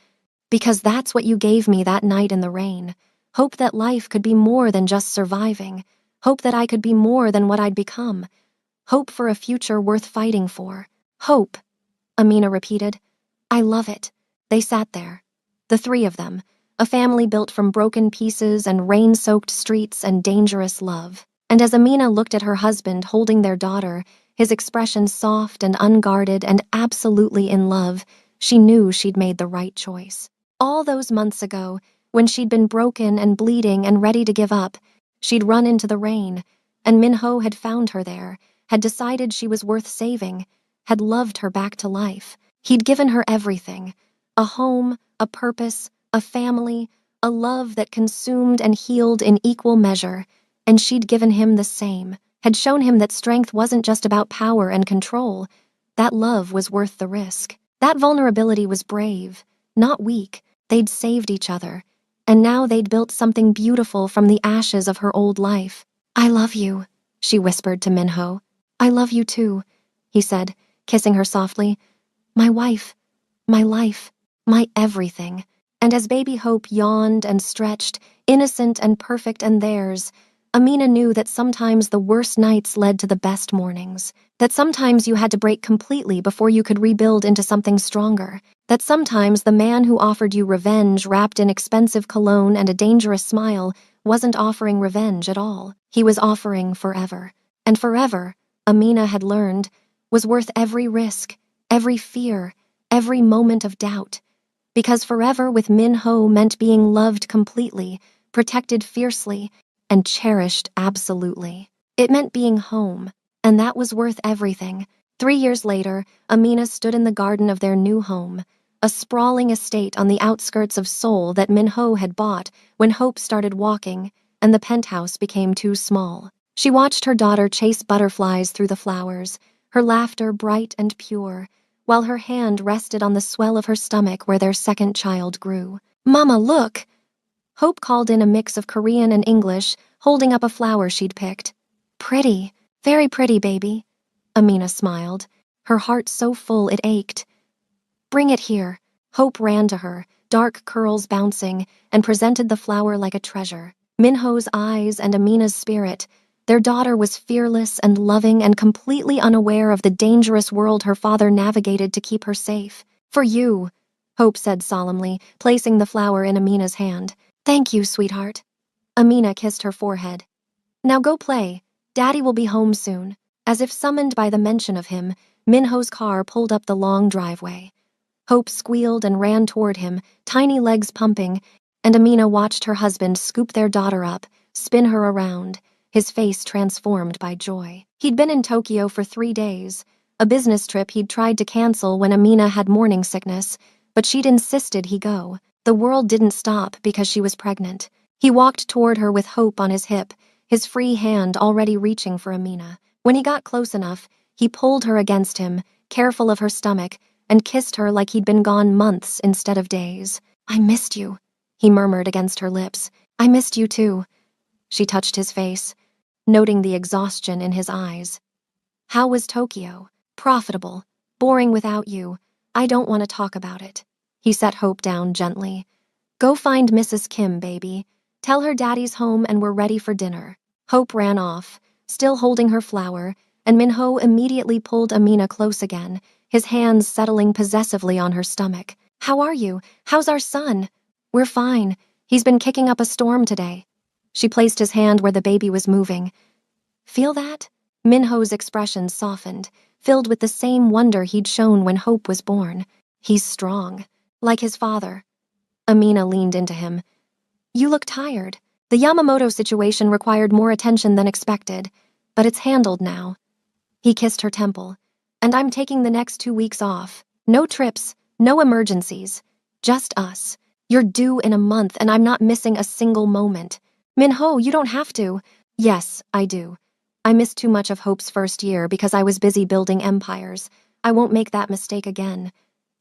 Speaker 1: "Because that's what you gave me that night in the rain. Hope that life could be more than just surviving. Hope that I could be more than what I'd become. Hope for a future worth fighting for." "Hope," Amina repeated. "I love it." They sat there, the three of them, a family built from broken pieces and rain-soaked streets and dangerous love. And as Amina looked at her husband holding their daughter, his expression soft and unguarded and absolutely in love, she knew she'd made the right choice. All those months ago, when she'd been broken and bleeding and ready to give up, she'd run into the rain, and Minho had found her there, had decided she was worth saving, had loved her back to life. He'd given her everything, a home, a purpose, a family, a love that consumed and healed in equal measure, and she'd given him the same, had shown him that strength wasn't just about power and control, that love was worth the risk. That vulnerability was brave, not weak. They'd saved each other, and now they'd built something beautiful from the ashes of her old life. "I love you," she whispered to Minho. "I love you too," he said, kissing her softly. "My wife, my life, my everything." And as baby Hope yawned and stretched, innocent and perfect and theirs, Amina knew that sometimes the worst nights led to the best mornings, that sometimes you had to break completely before you could rebuild into something stronger, that sometimes the man who offered you revenge wrapped in expensive cologne and a dangerous smile wasn't offering revenge at all. He was offering forever. And forever, Amina had learned, was worth every risk, every fear, every moment of doubt. Because forever with Min Ho meant being loved completely, protected fiercely, and cherished absolutely. It meant being home, and that was worth everything. 3 years later, Amina stood in the garden of their new home, a sprawling estate on the outskirts of Seoul that Min Ho had bought when Hope started walking, and the penthouse became too small. She watched her daughter chase butterflies through the flowers, her laughter bright and pure, while her hand rested on the swell of her stomach where their second child grew. "Mama, look!" Hope called in a mix of Korean and English, holding up a flower she'd picked. "Pretty, very pretty, baby." Amina smiled, her heart so full it ached. "Bring it here." Hope ran to her, dark curls bouncing, and presented the flower like a treasure. Minho's eyes and Amina's spirit, their daughter was fearless and loving and completely unaware of the dangerous world her father navigated to keep her safe. "For you," Hope said solemnly, placing the flower in Amina's hand. "Thank you, sweetheart." Amina kissed her forehead. "Now go play. Daddy will be home soon." As if summoned by the mention of him, Minho's car pulled up the long driveway. Hope squealed and ran toward him, tiny legs pumping, and Amina watched her husband scoop their daughter up, spin her around, his face transformed by joy. He'd been in Tokyo for 3 days, a business trip he'd tried to cancel when Amina had morning sickness, but she'd insisted he go. The world didn't stop because she was pregnant. He walked toward her with Hope on his hip, his free hand already reaching for Amina. When he got close enough, he pulled her against him, careful of her stomach, and kissed her like he'd been gone months instead of days. "I missed you," he murmured against her lips. "I missed you too." She touched his face, noting the exhaustion in his eyes. "How was Tokyo? Profitable. Boring without you. I don't want to talk about it." He set Hope down gently. "Go find Mrs. Kim, baby. Tell her Daddy's home and we're ready for dinner." Hope ran off, still holding her flower, and Minho immediately pulled Amina close again, his hands settling possessively on her stomach. "How are you? How's our son?" "We're fine. He's been kicking up a storm today." She placed his hand where the baby was moving. "Feel that?" Minho's expression softened, filled with the same wonder he'd shown when Hope was born. "He's strong. Like his father." Amina leaned into him. "You look tired." The Yamamoto situation required more attention than expected, but it's handled now. He kissed her temple. "And I'm taking the next 2 weeks off. No trips, no emergencies. Just us. You're due in a month and I'm not missing a single moment." "Minho, you don't have to." "Yes, I do. I missed too much of Hope's first year because I was busy building empires. I won't make that mistake again."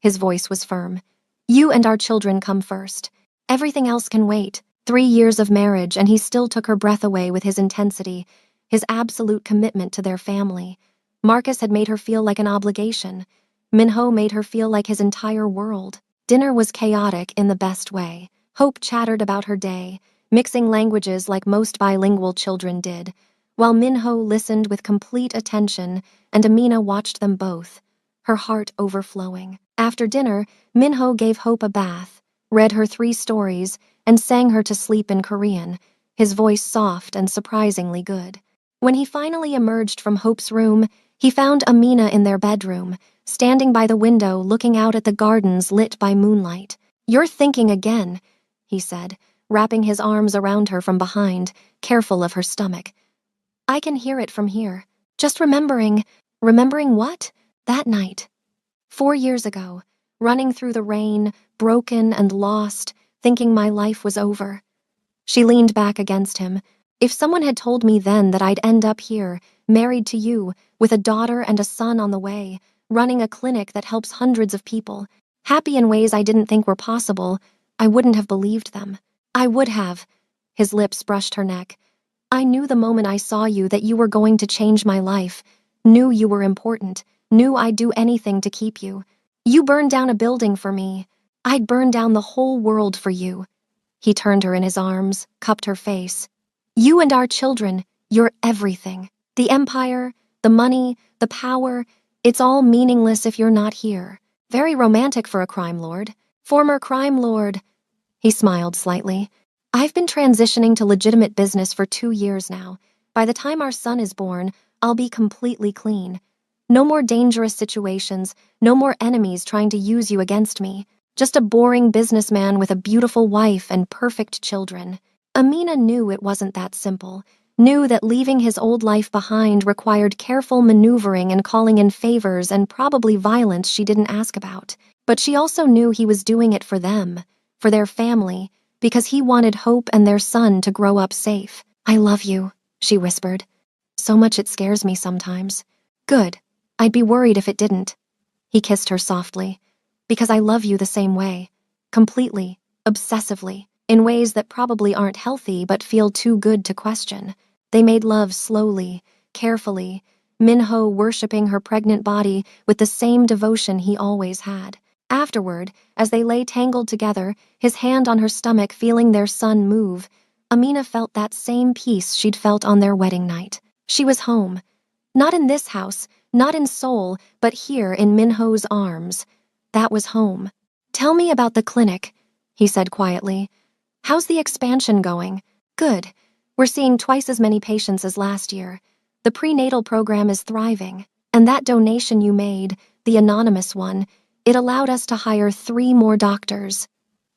Speaker 1: His voice was firm. "You and our children come first. Everything else can wait." 3 years of marriage, and he still took her breath away with his intensity, his absolute commitment to their family. Marcus had made her feel like an obligation. Minho made her feel like his entire world. Dinner was chaotic in the best way. Hope chattered about her day, mixing languages like most bilingual children did, while Minho listened with complete attention and Amina watched them both, her heart overflowing. After dinner, Minho gave Hope a bath, read her 3 stories, and sang her to sleep in Korean, his voice soft and surprisingly good. When he finally emerged from Hope's room, he found Amina in their bedroom, standing by the window looking out at the gardens lit by moonlight. "You're thinking again," he said, wrapping his arms around her from behind, careful of her stomach. "I can hear it from here. Just remembering." "Remembering what?" "That night. 4 years ago, running through the rain, broken and lost, thinking my life was over." She leaned back against him. "If someone had told me then that I'd end up here, married to you, with a daughter and a son on the way, running a clinic that helps hundreds of people, happy in ways I didn't think were possible, I wouldn't have believed them." "I would have." His lips brushed her neck. "I knew the moment I saw you that you were going to change my life, knew you were important, knew I'd do anything to keep you. You burned down a building for me." I'd burn down the whole world for you." He turned her in his arms, cupped her face. "You and our children, you're everything. The empire, the money, the power, it's all meaningless if you're not here." Very romantic for a crime lord. Former crime lord. He smiled slightly. "I've been transitioning to legitimate business for 2 years now. By the time our son is born, I'll be completely clean. No more dangerous situations, no more enemies trying to use you against me. Just a boring businessman with a beautiful wife and perfect children." Amina knew it wasn't that simple, knew that leaving his old life behind required careful maneuvering and calling in favors and probably violence she didn't ask about. But she also knew he was doing it for them, for their family, because he wanted Hope and their son to grow up safe. "I love you," she whispered. "So much it scares me sometimes." "Good. I'd be worried if it didn't." He kissed her softly. "Because I love you the same way. Completely, obsessively, in ways that probably aren't healthy but feel too good to question." They made love slowly, carefully, Minho worshipping her pregnant body with the same devotion he always had. Afterward, as they lay tangled together, his hand on her stomach feeling their son move, Amina felt that same peace she'd felt on their wedding night. She was home. Not in this house, not in Seoul, but here in Minho's arms. That was home. "Tell me about the clinic," he said quietly. "How's the expansion going?" "Good. We're seeing twice as many patients as last year. The prenatal program is thriving. And that donation you made, the anonymous one, it allowed us to hire 3 more doctors."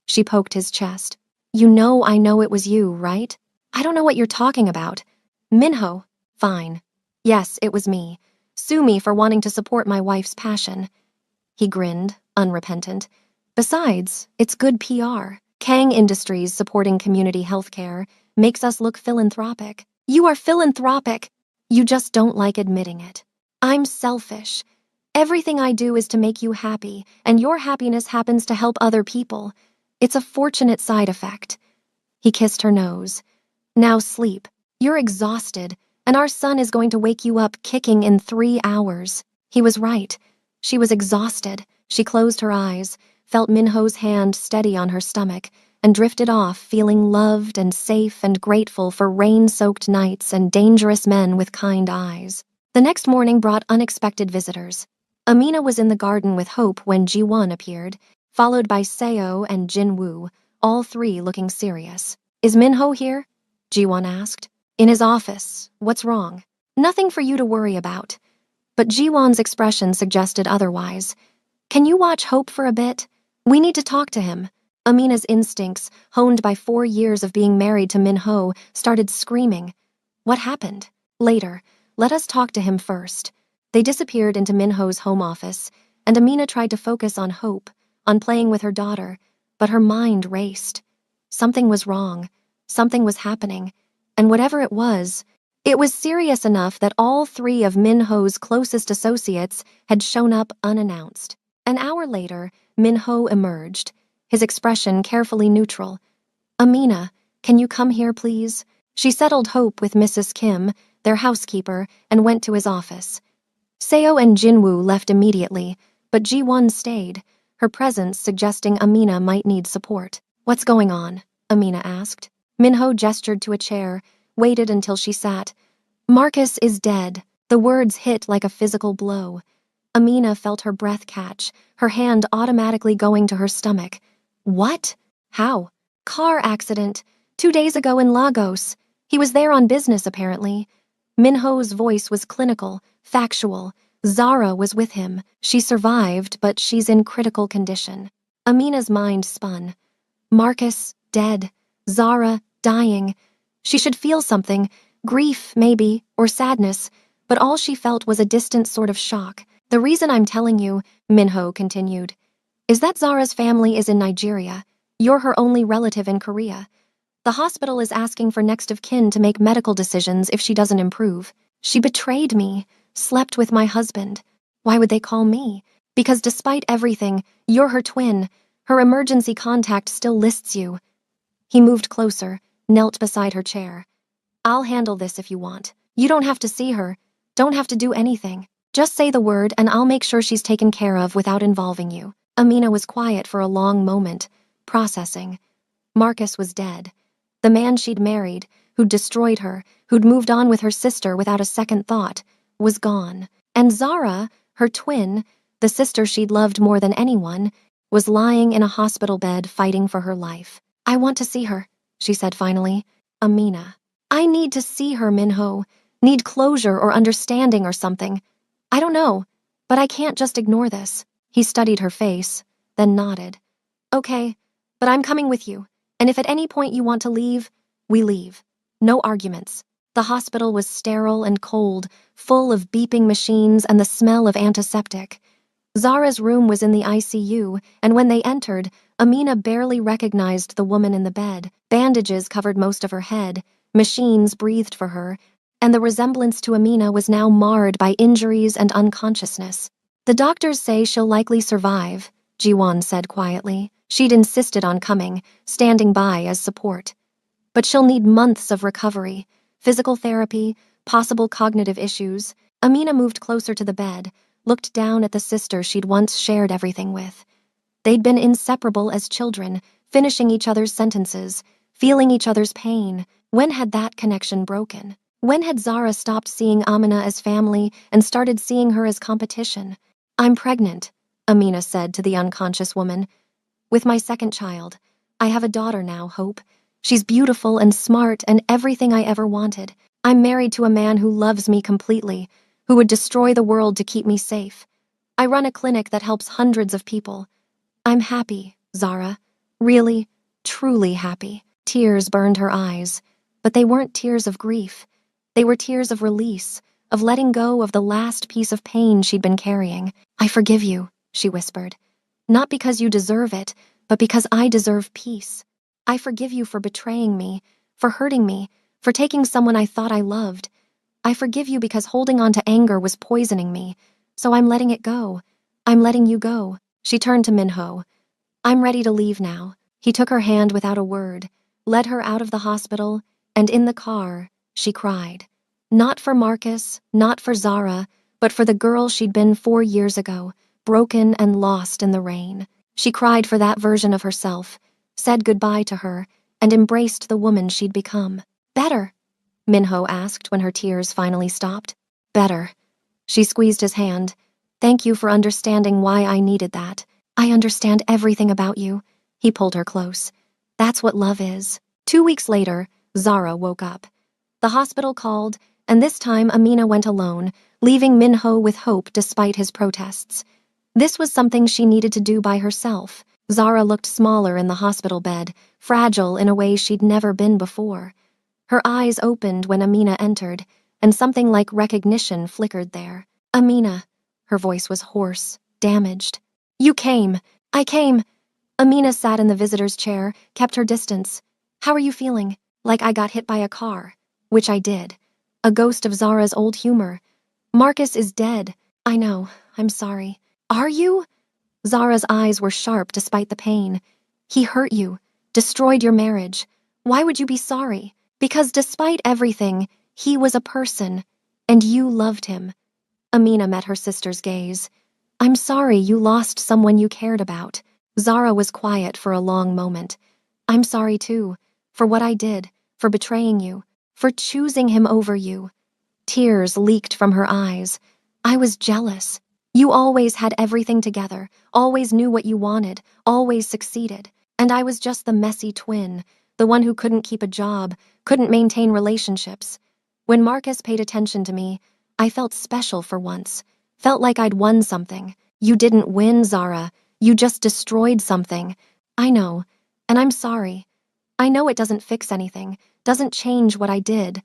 Speaker 1: She poked his chest. "You know I know it was you, right?" "I don't know what you're talking about." "Minho." "Fine. Yes, it was me. Sue me for wanting to support my wife's passion." He grinned, unrepentant. "Besides, it's good PR. Kang Industries supporting community healthcare makes us look philanthropic." "You are philanthropic. You just don't like admitting it." "I'm selfish. Everything I do is to make you happy, and your happiness happens to help other people. It's a fortunate side effect." He kissed her nose. "Now sleep. You're exhausted, and our son is going to wake you up kicking in 3 hours." He was right. She was exhausted. She closed her eyes, felt Minho's hand steady on her stomach, and drifted off, feeling loved and safe and grateful for rain-soaked nights and dangerous men with kind eyes. The next morning brought unexpected visitors. Amina was in the garden with Hope when Ji-won appeared, followed by Seo and Jin-woo, all 3 looking serious. "Is Minho here?" Ji-won asked. "In his office. What's wrong?" "Nothing for you to worry about." But Ji-won's expression suggested otherwise. "Can you watch Hope for a bit? We need to talk to him." Amina's instincts, honed by 4 years of being married to Minho, started screaming. "What happened?" "Later. Let us talk to him first." They disappeared into Minho's home office, and Amina tried to focus on Hope, on playing with her daughter, but her mind raced. Something was wrong. Something was happening. And whatever it was serious enough that all 3 of Minho's closest associates had shown up unannounced. An hour later, Minho emerged, his expression carefully neutral. "Amina, can you come here, please?" She settled Hope with Mrs. Kim, their housekeeper, and went to his office. Seo and Jinwoo left immediately, but Ji-won stayed, her presence suggesting Amina might need support. "What's going on?" Amina asked. Minho gestured to a chair, waited until she sat. "Marcus is dead." The words hit like a physical blow. Amina felt her breath catch, her hand automatically going to her stomach. "What? How?" "Car accident. 2 days ago in Lagos. He was there on business, apparently." Minho's voice was clinical, factual. "Zara was with him. She survived, but she's in critical condition." Amina's mind spun. Marcus, dead. Zara, dying. She should feel something, grief, maybe, or sadness, but all she felt was a distant sort of shock. "The reason I'm telling you," Minho continued, "is that Zara's family is in Nigeria. You're her only relative in Korea. The hospital is asking for next of kin to make medical decisions if she doesn't improve. She betrayed me, slept with my husband. Why would they call me? Because despite everything, you're her twin. Her emergency contact still lists you." He moved closer, knelt beside her chair. "I'll handle this if you want. You don't have to see her, don't have to do anything. Just say the word and I'll make sure she's taken care of without involving you." Amina was quiet for a long moment, processing. Marcus was dead. The man she'd married, who'd destroyed her, who'd moved on with her sister without a second thought, was gone. And Zara, her twin, the sister she'd loved more than anyone, was lying in a hospital bed fighting for her life. "I want to see her," she said finally. "Amina. I need to see her, Minho. Need closure or understanding or something. I don't know, but I can't just ignore this." He studied her face, then nodded. "Okay, but I'm coming with you, and if at any point you want to leave, we leave. No arguments." The hospital was sterile and cold, full of beeping machines and the smell of antiseptic. Zara's room was in the ICU, and when they entered, Amina barely recognized the woman in the bed. Bandages covered most of her head, machines breathed for her, and the resemblance to Amina was now marred by injuries and unconsciousness. "The doctors say she'll likely survive," Jiwon said quietly. She'd insisted on coming, standing by as support. "But she'll need months of recovery, physical therapy, possible cognitive issues." Amina moved closer to the bed, looked down at the sister she'd once shared everything with. They'd been inseparable as children, finishing each other's sentences, feeling each other's pain. When had that connection broken? When had Zara stopped seeing Amina as family and started seeing her as competition? "I'm pregnant," Amina said to the unconscious woman. "With my second child. I have a daughter now, Hope. She's beautiful and smart and everything I ever wanted. I'm married to a man who loves me completely, who would destroy the world to keep me safe. I run a clinic that helps hundreds of people. I'm happy, Zara. Really, truly happy." Tears burned her eyes, but they weren't tears of grief. They were tears of release, of letting go of the last piece of pain she'd been carrying. "I forgive you," she whispered. "Not because you deserve it, but because I deserve peace. I forgive you for betraying me, for hurting me, for taking someone I thought I loved. I forgive you because holding on to anger was poisoning me, so I'm letting it go. I'm letting you go." She turned to Minho. "I'm ready to leave now." He took her hand without a word, led her out of the hospital, and in the car, she cried. Not for Marcus, not for Zara, but for the girl she'd been 4 years ago, broken and lost in the rain. She cried for that version of herself, said goodbye to her, and embraced the woman she'd become. "Better?" Minho asked when her tears finally stopped. "Better." She squeezed his hand. "Thank you for understanding why I needed that. I understand everything about you." He pulled her close. "That's what love is." 2 weeks later, Zara woke up. The hospital called, and this time Amina went alone, leaving Minho with Hope despite his protests. This was something she needed to do by herself. Zara looked smaller in the hospital bed, fragile in a way she'd never been before. Her eyes opened when Amina entered, and something like recognition flickered there. "Amina." Her voice was hoarse, damaged. "You came. I came." Amina sat in the visitor's chair, kept her distance. "How are you feeling?" "Like I got hit by a car." Which I did. A ghost of Zara's old humor. "Marcus is dead." "I know. I'm sorry." "Are you?" Zara's eyes were sharp despite the pain. "He hurt you, destroyed your marriage. Why would you be sorry?" "Because despite everything, he was a person, and you loved him." Amina met her sister's gaze. "I'm sorry you lost someone you cared about." Zara was quiet for a long moment. "I'm sorry too, for what I did, for betraying you, for choosing him over you." Tears leaked from her eyes. "I was jealous. You always had everything together, always knew what you wanted, always succeeded. And I was just the messy twin, the one who couldn't keep a job, couldn't maintain relationships. When Marcus paid attention to me, I felt special for once, felt like I'd won something. You didn't win, Zara. You just destroyed something. I know, and I'm sorry. I know it doesn't fix anything, doesn't change what I did,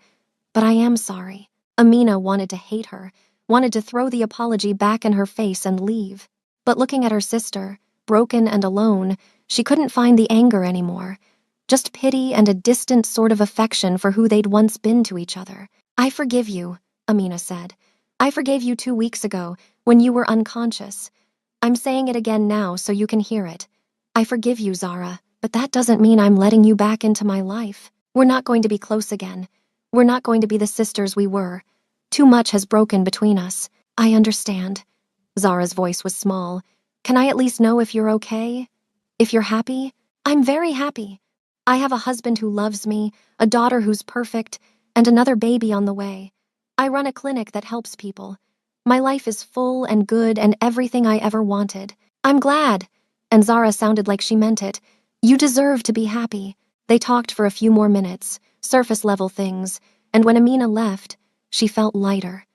Speaker 1: but I am sorry." Amina wanted to hate her, wanted to throw the apology back in her face and leave. But looking at her sister, broken and alone, she couldn't find the anger anymore. Just pity and a distant sort of affection for who they'd once been to each other. "I forgive you," Amina said. "I forgave you 2 weeks ago, when you were unconscious. I'm saying it again now so you can hear it. I forgive you, Zara, but that doesn't mean I'm letting you back into my life. We're not going to be close again. We're not going to be the sisters we were. Too much has broken between us. I understand." Zara's voice was small. Can I at least know if you're okay? If you're happy? I'm very happy. I have a husband who loves me, a daughter who's perfect, and another baby on the way. I run a clinic that helps people. My life is full and good and everything I ever wanted. I'm glad. And Zara sounded like she meant it. You deserve to be happy. They talked for a few more minutes, surface-level things, and when Amina left, she felt lighter.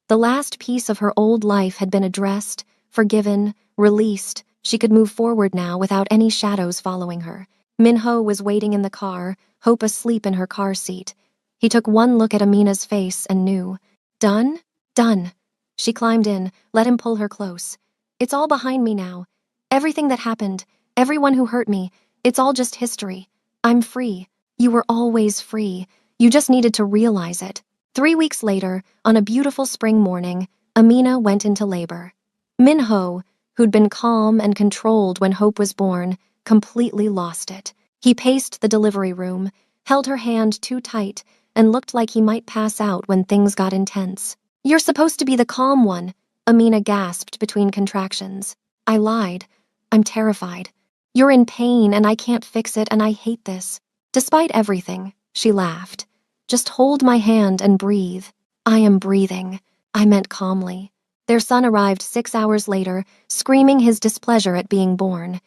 Speaker 1: The last piece of her old life had been addressed, forgiven, released. She could move forward now without any shadows following her. Minho was waiting in the car, Hope asleep in her car seat. He took one look at Amina's face and knew. Done? Done. She climbed in, let him pull her close. It's all behind me now. Everything that happened, everyone who hurt me, it's all just history. I'm free. You were always free. You just needed to realize it. 3 weeks later, on a beautiful spring morning, Amina went into labor. Minho, who'd been calm and controlled when Hope was born, completely lost it. He paced the delivery room, held her hand too tight, and looked like he might pass out when things got intense. You're supposed to be the calm one, Amina gasped between contractions. I lied. I'm terrified. You're in pain and I can't fix it and I hate this. Despite everything, she laughed. Just hold my hand and breathe. I am breathing, I meant calmly. Their son arrived 6 hours later, screaming his displeasure at being born.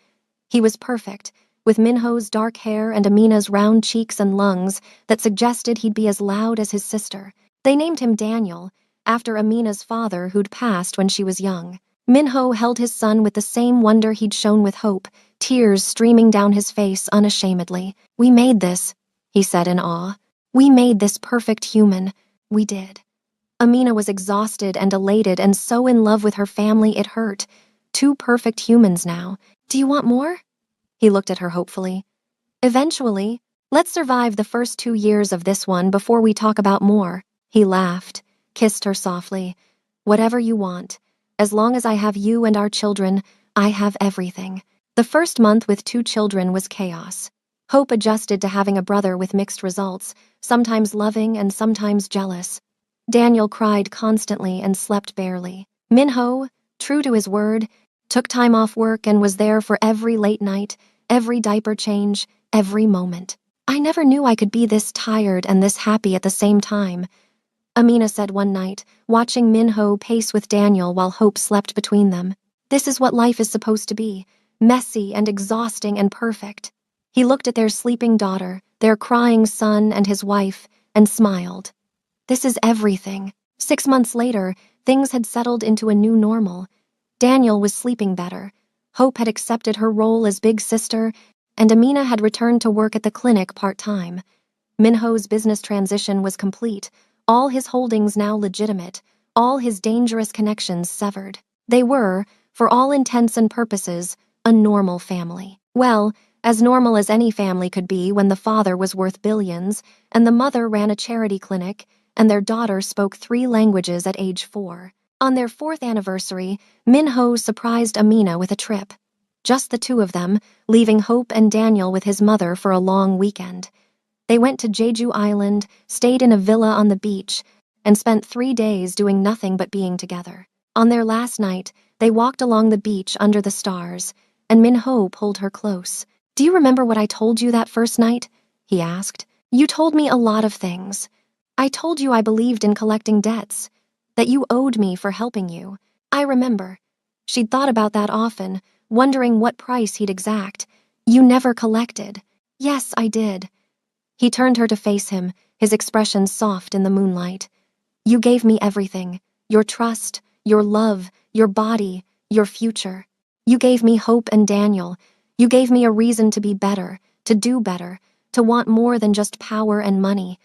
Speaker 1: He was perfect, with Minho's dark hair and Amina's round cheeks and lungs that suggested he'd be as loud as his sister. They named him Daniel, after Amina's father who'd passed when she was young. Minho held his son with the same wonder he'd shown with Hope, tears streaming down his face unashamedly. We made this, he said in awe. We made this perfect human. We did. Amina was exhausted and elated and so in love with her family it hurt. 2 perfect humans now. Do you want more? He looked at her hopefully. Eventually. Let's survive the first 2 years of this one before we talk about more. He laughed, kissed her softly. Whatever you want. As long as I have you and our children, I have everything. The first month with 2 children was chaos. Hope adjusted to having a brother with mixed results, sometimes loving and sometimes jealous. Daniel cried constantly and slept barely. Minho, true to his word, took time off work and was there for every late night, every diaper change, every moment. I never knew I could be this tired and this happy at the same time, Amina said one night, watching Minho pace with Daniel while Hope slept between them. This is what life is supposed to be, messy and exhausting and perfect. He looked at their sleeping daughter, their crying son and his wife, and smiled. This is everything. 6 months later, things had settled into a new normal. Daniel was sleeping better. Hope had accepted her role as big sister, and Amina had returned to work at the clinic part-time. Minho's business transition was complete, all his holdings now legitimate, all his dangerous connections severed. They were, for all intents and purposes, a normal family. Well, as normal as any family could be when the father was worth billions, and the mother ran a charity clinic, and their daughter spoke 3 languages at age 4. On their 4th anniversary, Minho surprised Amina with a trip. Just the 2 of them, leaving Hope and Daniel with his mother for a long weekend. They went to Jeju Island, stayed in a villa on the beach, and spent 3 days doing nothing but being together. On their last night, they walked along the beach under the stars, and Minho pulled her close. Do you remember what I told you that first night? He asked. You told me a lot of things. I told you I believed in collecting debts, that you owed me for helping you. I remember. She'd thought about that often, wondering what price he'd exact. You never collected. Yes, I did. He turned her to face him, his expression soft in the moonlight. You gave me everything. Your trust, your love, your body, your future. You gave me Hope and Daniel. You gave me a reason to be better, to do better, to want more than just power and money.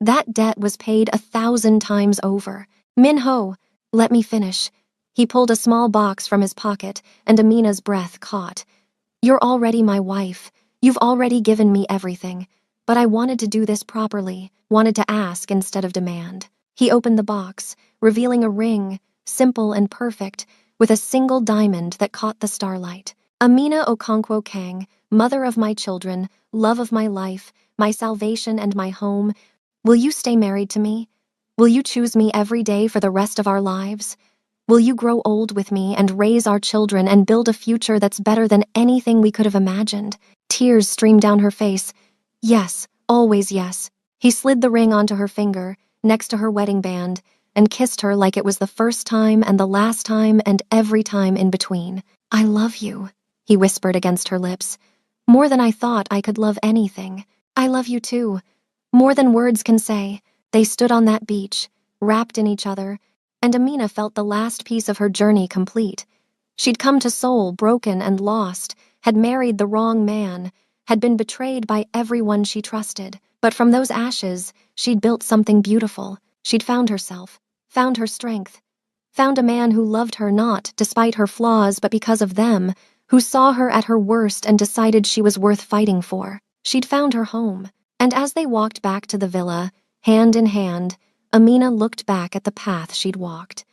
Speaker 1: That debt was paid 1,000 times over. Minho, let me finish. He pulled a small box from his pocket, and Amina's breath caught. You're already my wife. You've already given me everything. But I wanted to do this properly, wanted to ask instead of demand. He opened the box, revealing a ring, simple and perfect, with a single diamond that caught the starlight. Amina Okonkwo Kang, mother of my children, love of my life, my salvation and my home, will you stay married to me? Will you choose me every day for the rest of our lives? Will you grow old with me and raise our children and build a future that's better than anything we could have imagined?" Tears streamed down her face. "Yes, always yes." He slid the ring onto her finger, next to her wedding band, and kissed her like it was the first time and the last time and every time in between. "I love you," he whispered against her lips. "More than I thought I could love anything. I love you too. More than words can say." They stood on that beach, wrapped in each other, and Amina felt the last piece of her journey complete. She'd come to Seoul broken and lost, had married the wrong man, had been betrayed by everyone she trusted. But from those ashes, she'd built something beautiful. She'd found herself, found her strength, found a man who loved her not despite her flaws but because of them, who saw her at her worst and decided she was worth fighting for. She'd found her home. And as they walked back to the villa, hand in hand, Amina looked back at the path she'd walked.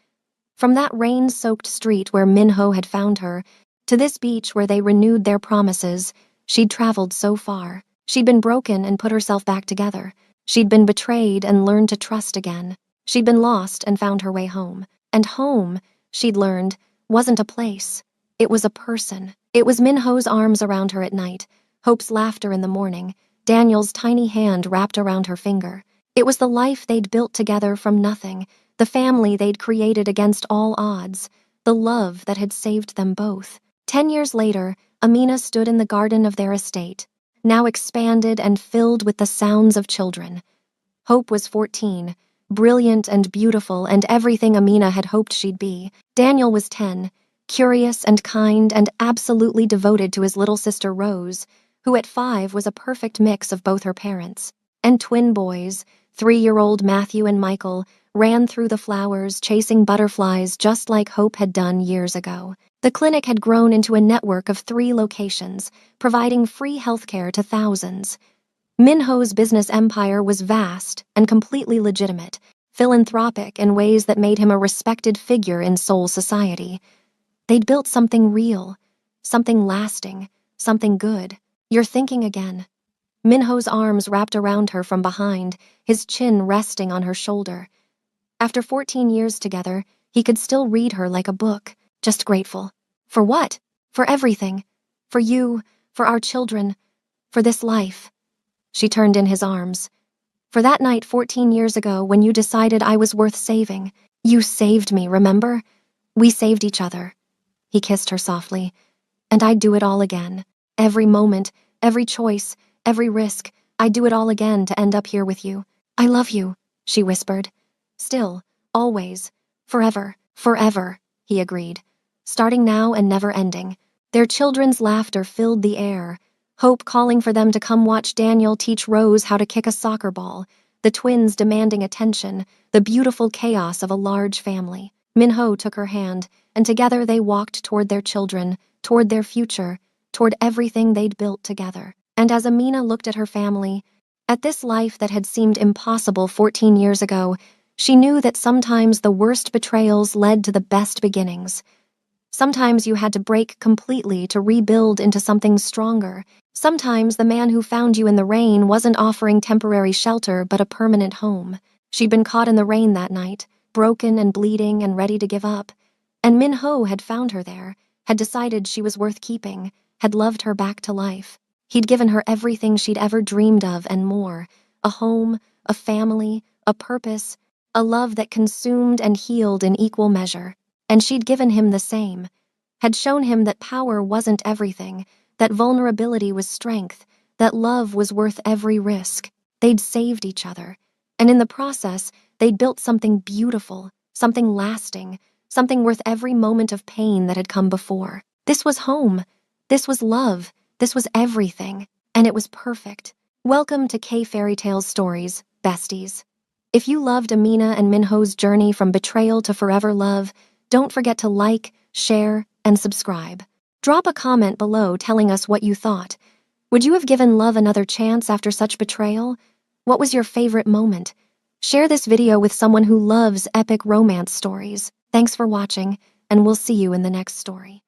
Speaker 1: From that rain-soaked street where Minho had found her, to this beach where they renewed their promises, she'd traveled so far. She'd been broken and put herself back together. She'd been betrayed and learned to trust again. She'd been lost and found her way home. And home, she'd learned, wasn't a place. It was a person. It was Minho's arms around her at night, Hope's laughter in the morning, Daniel's tiny hand wrapped around her finger. It was the life they'd built together from nothing, the family they'd created against all odds, the love that had saved them both. 10 years later, Amina stood in the garden of their estate, now expanded and filled with the sounds of children. Hope was 14, brilliant and beautiful and everything Amina had hoped she'd be. Daniel was 10, curious and kind and absolutely devoted to his little sister Rose, who at 5 was a perfect mix of both her parents. And twin boys, 3-year-old Matthew and Michael, ran through the flowers, chasing butterflies just like Hope had done years ago. The clinic had grown into a network of 3 locations, providing free healthcare to thousands. Minho's business empire was vast and completely legitimate, philanthropic in ways that made him a respected figure in Seoul society. They'd built something real, something lasting, something good. "You're thinking again." Minho's arms wrapped around her from behind, his chin resting on her shoulder. After 14 years together, he could still read her like a book, just grateful. For what? For everything. For you, for our children, for this life. She turned in his arms. "For that night 14 years ago when you decided I was worth saving. You saved me, remember? We saved each other." He kissed her softly. "And I'd do it all again. Every moment, every choice, every risk, I'd do it all again to end up here with you. I love you," she whispered. "Still, always, forever, forever," he agreed. Starting now and never ending. Their children's laughter filled the air, Hope calling for them to come watch Daniel teach Rose how to kick a soccer ball, the twins demanding attention, the beautiful chaos of a large family. Minho took her hand, and together they walked toward their children, toward their future, toward everything they'd built together. And as Amina looked at her family, at this life that had seemed impossible 14 years ago, she knew that sometimes the worst betrayals led to the best beginnings. Sometimes you had to break completely to rebuild into something stronger. Sometimes the man who found you in the rain wasn't offering temporary shelter but a permanent home. She'd been caught in the rain that night, broken and bleeding and ready to give up. And Minho had found her there, had decided she was worth keeping, had loved her back to life. He'd given her everything she'd ever dreamed of and more, a home, a family, a purpose, a love that consumed and healed in equal measure. And she'd given him the same, had shown him that power wasn't everything, that vulnerability was strength, that love was worth every risk. They'd saved each other, and in the process, they'd built something beautiful, something lasting, something worth every moment of pain that had come before. This was home. This was love. This was everything, and it was perfect. Welcome to K Fairy Tales Stories, besties. If you loved Amina and Minho's journey from betrayal to forever love, don't forget to like, share, and subscribe. Drop a comment below telling us what you thought. Would you have given love another chance after such betrayal? What was your favorite moment? Share this video with someone who loves epic romance stories. Thanks for watching, and we'll see you in the next story.